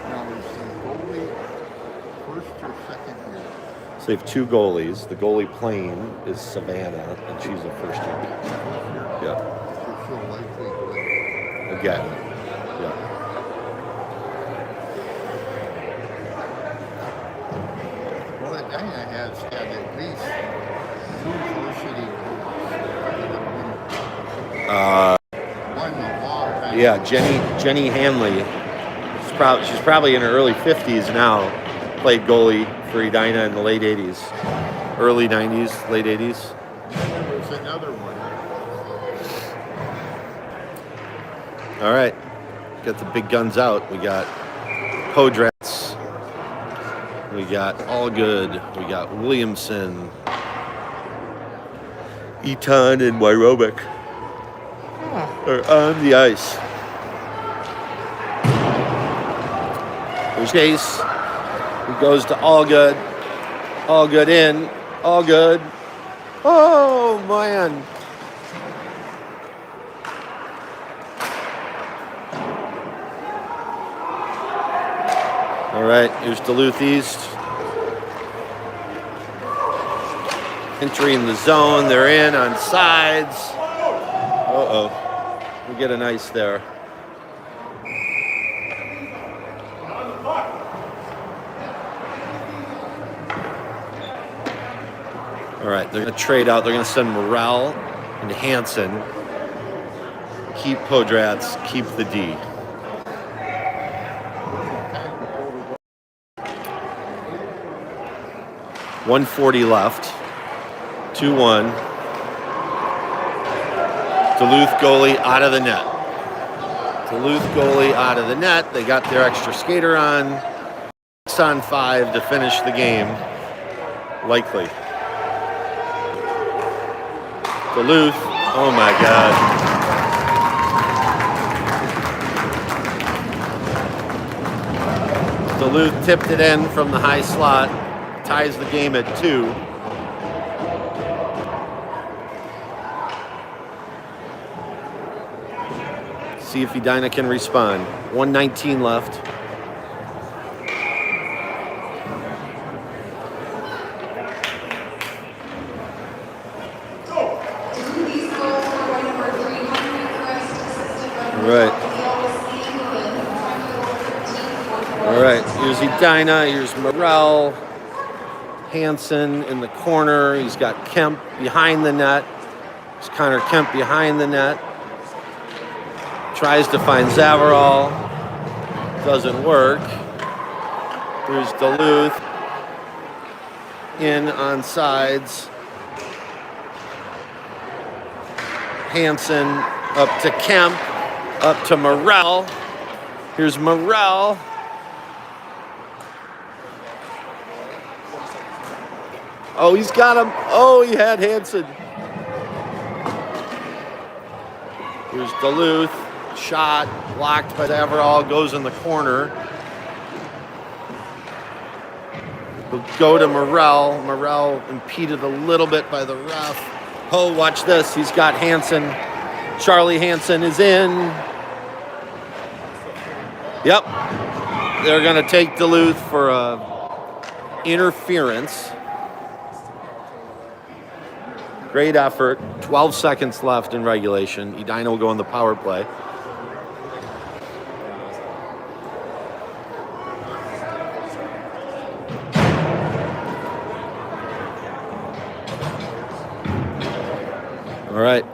Now, is the goalie first or second year? so they have 2 goalies. The goalie playing is Savannah, and she's a first year. Yeah, You're so likely to again. Yeah. Well, Edina has had at least 2 varsity goalies. One a long time. Yeah, Jenny Hanley. She's probably in her early 50s now. Played goalie for Edina in the late 80s, early 90s, late 80s. There was another one. All right, got the big guns out. We got Podratz. We got Allgood. We got Williamson, Eton, and Wyrobic are on the ice. There's Case. He goes to Allgood. Allgood in. Allgood. Oh, man. All right, here's Duluth East. Entering the zone. They're in on sides. Uh-oh. We get an ice there. All right, they're going to trade out. They're going to send Morrell and Hansen. Keep Podratz, keep the D. .140 left. 2-1. Duluth goalie out of the net. Duluth goalie out of the net. They got their extra skater on. 6-on-5 to finish the game. Likely. Duluth. Oh my God. Duluth tipped it in from the high slot. Ties the game at 2. See if Edina can respond. 1:19 left. All right, here's Edina, here's Morrell, Hansen in the corner. He's got Kemp behind the net. It's Connor Kemp behind the net. Tries to find Zavarol. Doesn't work. Here's Duluth. In on sides. Hansen up to Kemp. Up to Morrell. Here's Morrell. Oh, he's got him. Oh, he had Hansen. Here's Duluth. Shot. Blocked by Zavarol. Goes in the corner. We'll go to Morrell. Morrell impeded a little bit by the ref. Oh, watch this. He's got Hansen. Charlie Hansen is in. Yep. They're going to take Duluth for interference. Great effort. 12 seconds left in regulation. Edina will go on the power play. All right.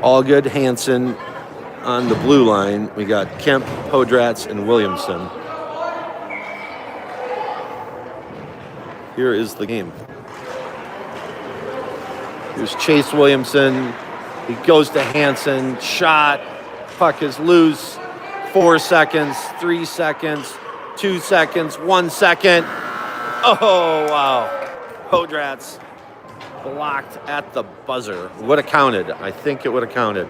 Allgood, Hansen on the blue line. We got Kemp, Podratz, and Williamson. Here is the game. Here's Chase Williamson. He goes to Hansen. Shot. Puck is loose. 4 seconds, 3 seconds, 2 seconds, 1 second. Oh, wow. Podratz blocked at the buzzer. Would have counted. I think it would have counted.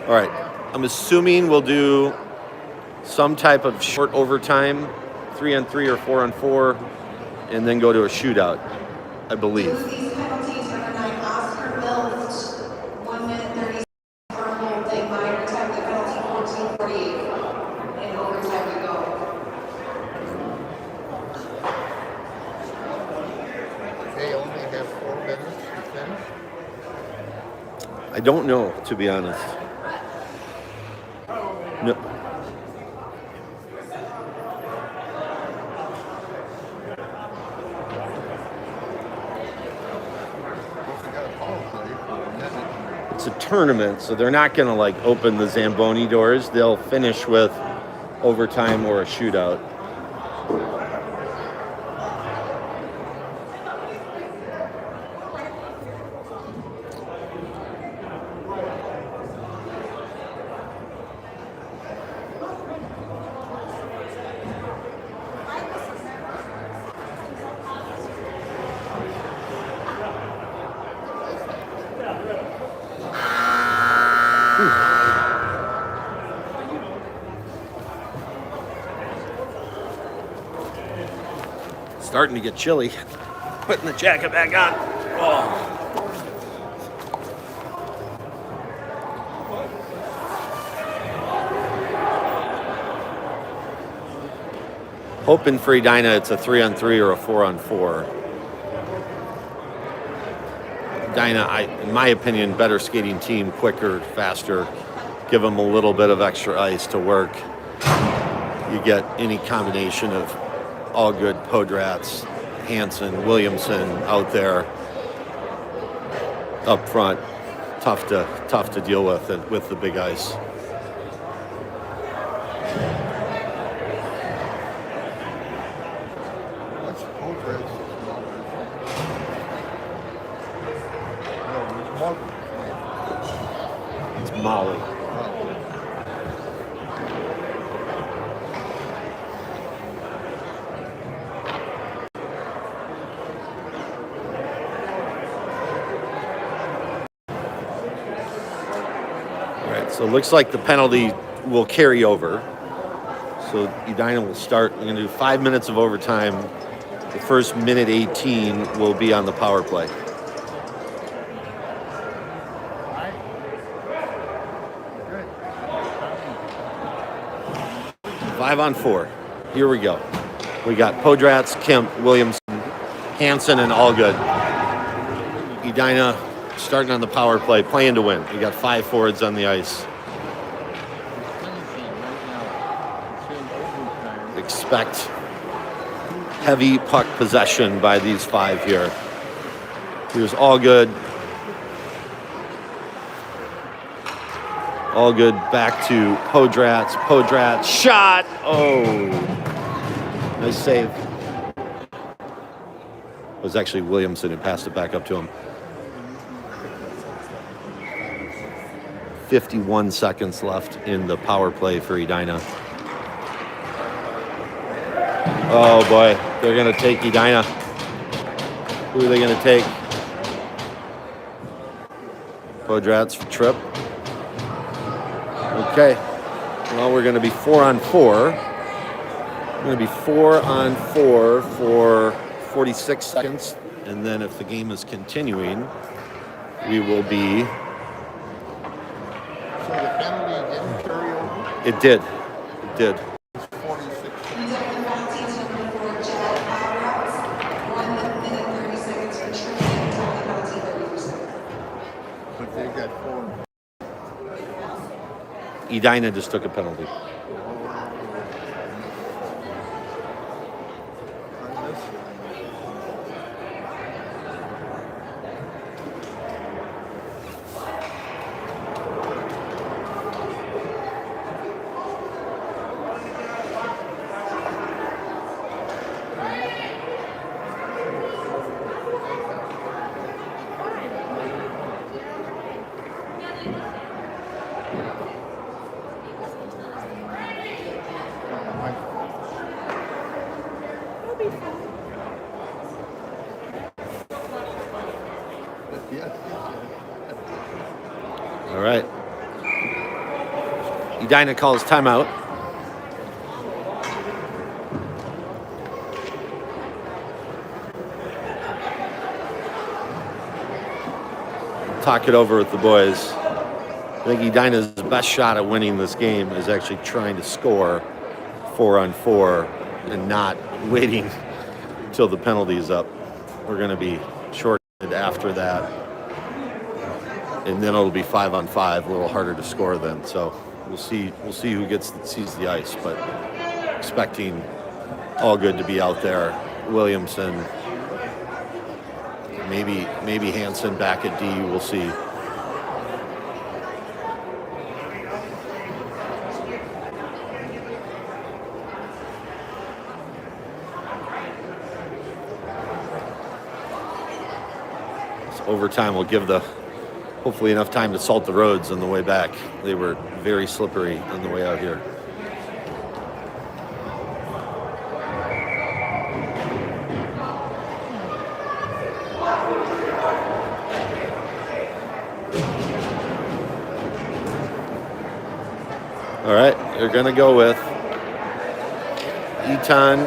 All right. I'm assuming we'll do some type of short overtime, 3-on-3 or 4-on-4, and then go to a shootout, I believe. These penalties are tonight. Oscar Mills, 1 minute 30 for a holding. Minor technical penalty 14:48. In overtime we go. They only have 4 minutes to finish. I don't know, to be honest. No. It's a tournament, so they're not going to like open the Zamboni doors. They'll finish with overtime or a shootout. Starting to get chilly. Putting the jacket back on. Oh. Hoping for Edina it's a 3-on-3 or a 4-on-4. Edina, in my opinion, better skating team, quicker, faster. Give them a little bit of extra ice to work. You get any combination of all good Podratz, Hansen, Williamson out there up front. Tough to deal with the big ice. What's Podratz? No, It's Molly. So it looks like the penalty will carry over. So Edina will start. We're going to do 5 minutes of overtime. The first minute 18 will be on the power play. 5-on-4. Here we go. We got Podratz, Kemp, Williamson, Hansen, and Allgood. Edina starting on the power play, playing to win. We got 5 forwards on the ice. Expect heavy puck possession by these 5 here. Here's Allgood. Allgood back to Podratz. Podratz shot. Oh, nice save. It was actually Williamson who passed it back up to him. 51 seconds left in the power play for Edina. Oh boy, they're going to take Edina. Who are they going to take? Podratz for trip. Okay. Well, we're going to be 4-on-4. We're going to be 4-on-4 for 46 seconds. And then if the game is continuing, we will be... So the penalty didn't carry over? It did. It did. It's 46. But they got 4. Edina just took a penalty. Yes. All right. Edina calls timeout. Talk it over with the boys. I think Edina's best shot at winning this game is actually trying to score 4-on-4 and not waiting until the penalty's up. We're going to be shorted after that. And then it'll be 5-on-5, a little harder to score then. So we'll see who sees the ice, but expecting all good to be out there. Williamson, maybe Hansen back at D. We'll see. Overtime will give hopefully enough time to salt the roads on the way back. They were very slippery on the way out here. All right, they're going to go with Eaton,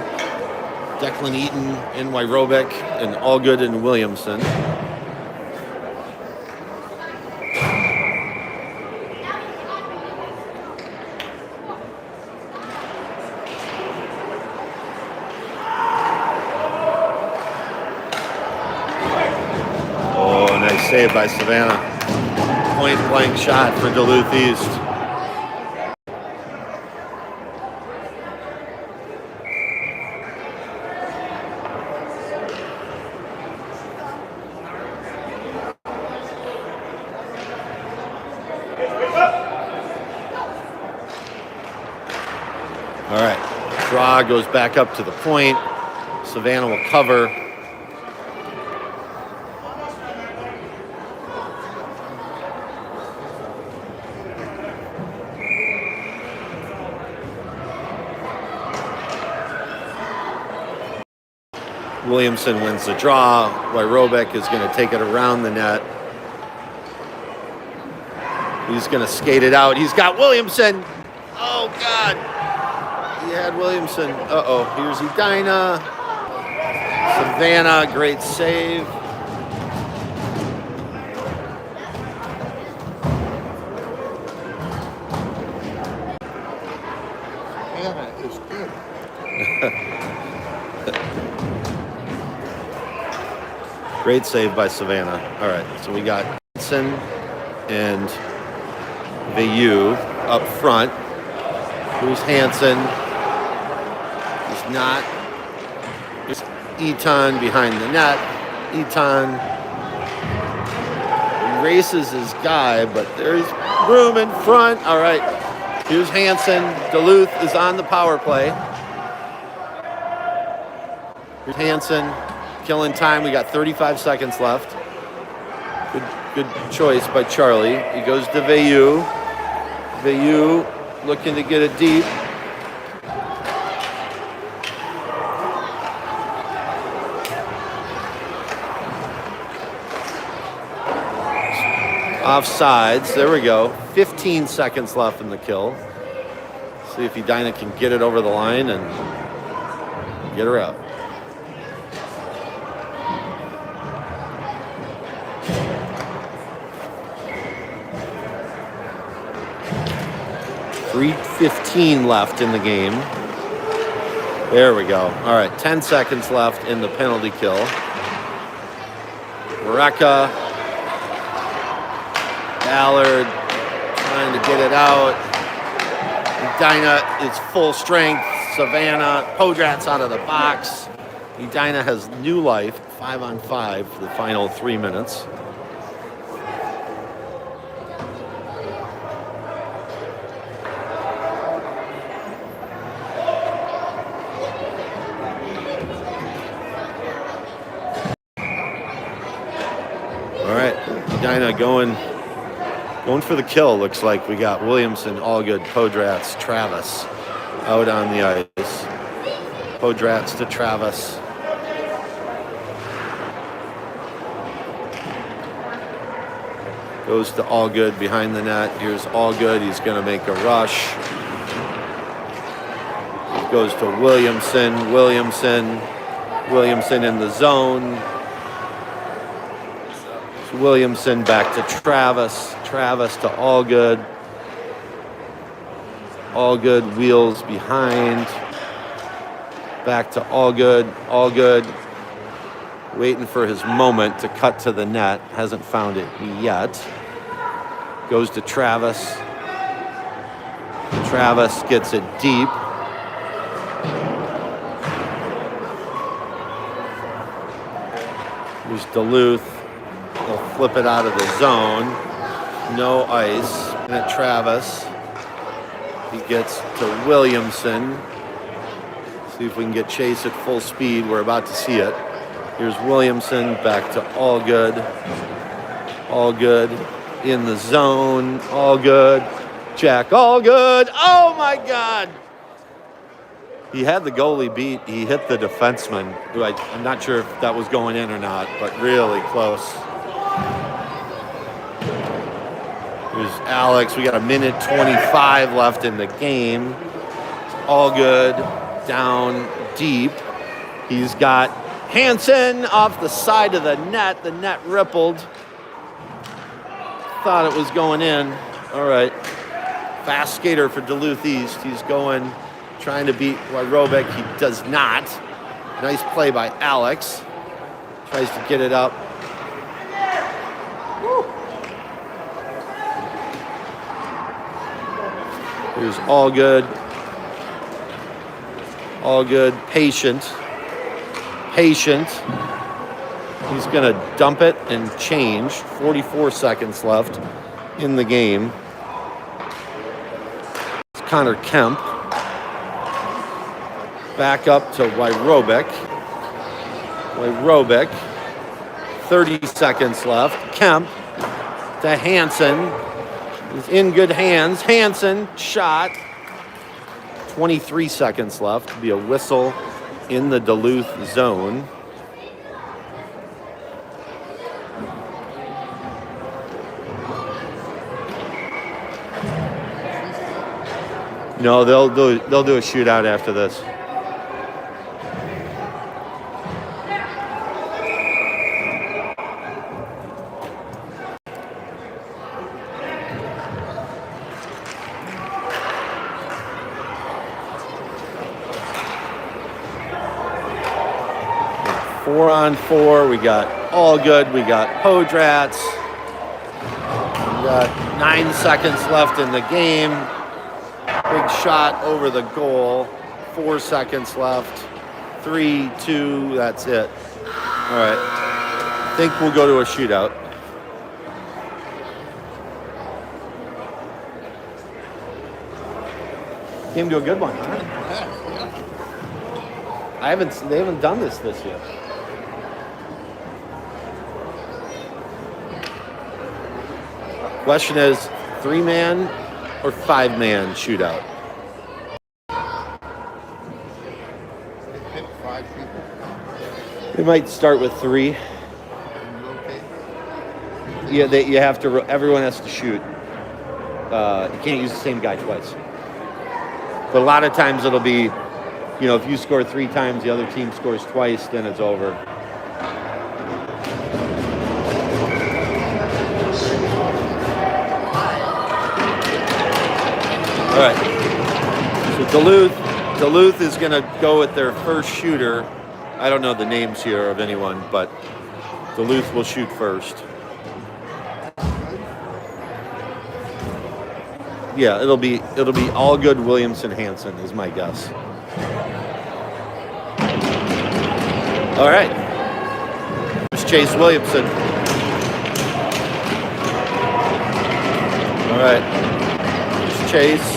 Declan Eaton, N.Y. Robick, and Allgood and Williamson. Oh, nice save by Savannah. Point blank shot for Duluth East. All right, draw goes back up to the point. Savannah will cover. Williamson wins the draw. Wyrobic is going to take it around the net. He's going to skate it out. He's got Williamson. Oh, God. He had Williamson. Uh-oh. Here's Edina. Savannah, great save. Hannah is good. Great save by Savannah. All right, so we got Hansen and Vayu up front. Who's Hansen? He's not. There's Eaton behind the net. Eaton races his guy, but there's room in front. All right, here's Hansen. Duluth is on the power play. Here's Hansen. Killing time. We got 35 seconds left. Good choice by Charlie. He goes to Vayu. Vayu looking to get it deep. Offsides. There we go. 15 seconds left in the kill. See if Edina can get it over the line and get her out. .3:15 left in the game. There we go. All right, 10 seconds left in the penalty kill. Recca. Ballard trying to get it out. Edina is full strength. Savannah. Podrat's out of the box. Edina has new life, 5-on-5 for the final 3 minutes. All right, Edina going for the kill. Looks like we got Williamson, Allgood, Podrats, Travis out on the ice. Podrats to Travis. Goes to Allgood behind the net. Here's Allgood. He's going to make a rush. Goes to Williamson. Williamson in the zone. Williamson back to Travis. Travis to Allgood. Allgood wheels behind. Back to Allgood. Allgood waiting for his moment to cut to the net. Hasn't found it yet. Goes to Travis. Travis gets it deep. Here's Duluth. They'll flip it out of the zone. No ice. And at Travis. He gets to Williamson. See if we can get Chase at full speed. We're about to see it. Here's Williamson back to Allgood. Allgood in the zone. Allgood. Jack Allgood. Oh my God. He had the goalie beat. He hit the defenseman. I'm not sure if that was going in or not, but really close. Here's Alex. We got a minute 25 left in the game. Allgood down deep. He's got Hansen off the side of the net. The net rippled. Thought it was going in. All right. Fast skater for Duluth East. He's going, trying to beat Robick. He does not. Nice play by Alex. Tries to get it up. Here's Allgood. Allgood, patient. He's going to dump it and change. 44 seconds left in the game. It's Connor Kemp. Back up to Wyrobic. 30 seconds left. Kemp to Hansen. He's in good hands. Hansen, shot. 23 seconds left. Be a whistle in the Duluth zone. No, they'll do a shootout after this. Four on four. We got Allgood. We got Podrats. We got 9 seconds left in the game. Big shot over the goal. 4 seconds left. 3, 2, that's it. All right. I think we'll go to a shootout. Came to a good one, huh? They haven't done this year. Question is, 3-man or 5-man shootout? They pick 5 people. We might start with 3. And rotate. Yeah, you have to. Everyone has to shoot. You can't use the same guy twice. But a lot of times it'll be, if you score 3 times, the other team scores twice, then it's over. All right. So Duluth is going to go with their first shooter. I don't know the names here of anyone, but Duluth will shoot first. Yeah, it'll be Allgood, Williamson, Hansen is my guess. All right. Here's Chase Williamson. All right. Here's Chase.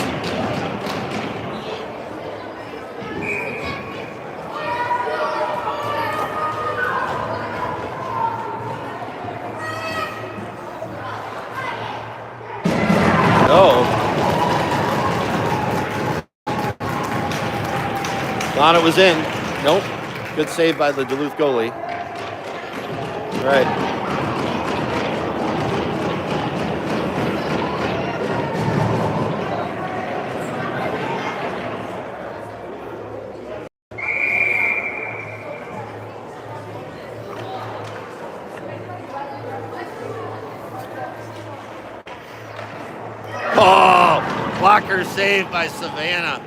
A Thought it was in. Nope. Good save by the Duluth goalie. All right. Oh, blocker saved by Savannah.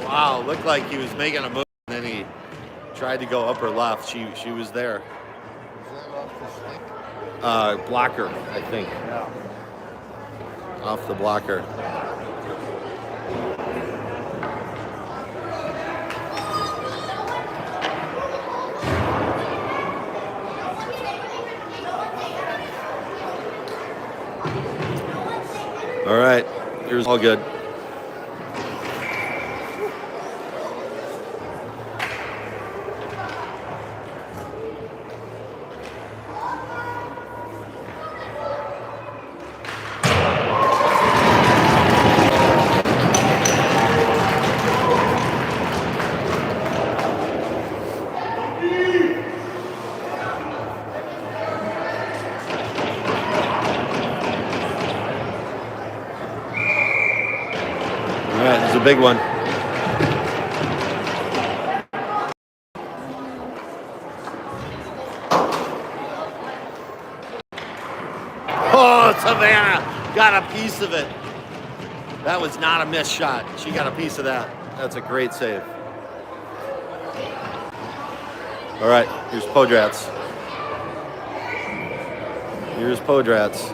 Wow, looked like he was making a move, and then he tried to go upper left. She was there. Is that off the stick? Blocker, I think. Yeah. Off the blocker. All right, here's all good. All right, this is a big one. Oh, Savannah got a piece of it. That was not a missed shot. She got a piece of that. That's a great save. All right, here's Podrats. Here's Podrats.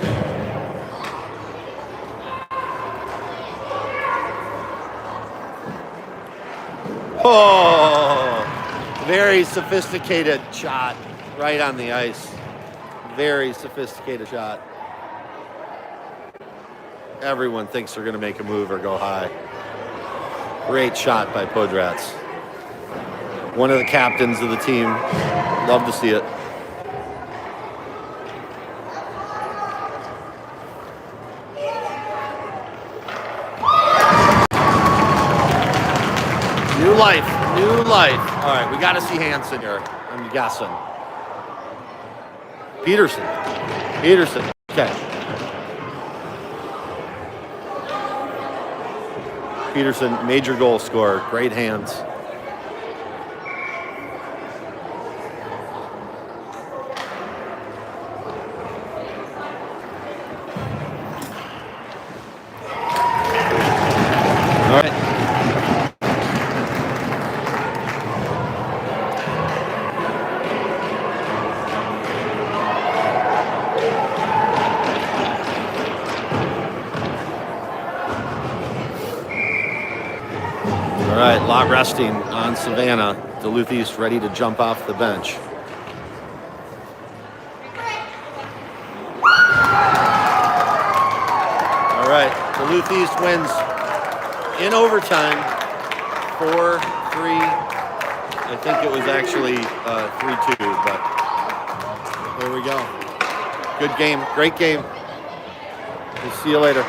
Oh, very sophisticated shot right on the ice. Very sophisticated shot. Everyone thinks they're going to make a move or go high. Great shot by Podrats. One of the captains of the team. Love to see it. New life, new life. All right, we got to see Hansen here, I'm guessing. Peterson. Okay. Peterson, major goal scorer, great hands. All right. All right, lot resting on Savannah. Duluth East ready to jump off the bench. All right, Duluth East wins in overtime, 4-3. I think it was actually 3-2, but there we go. Good game, great game. We'll see you later.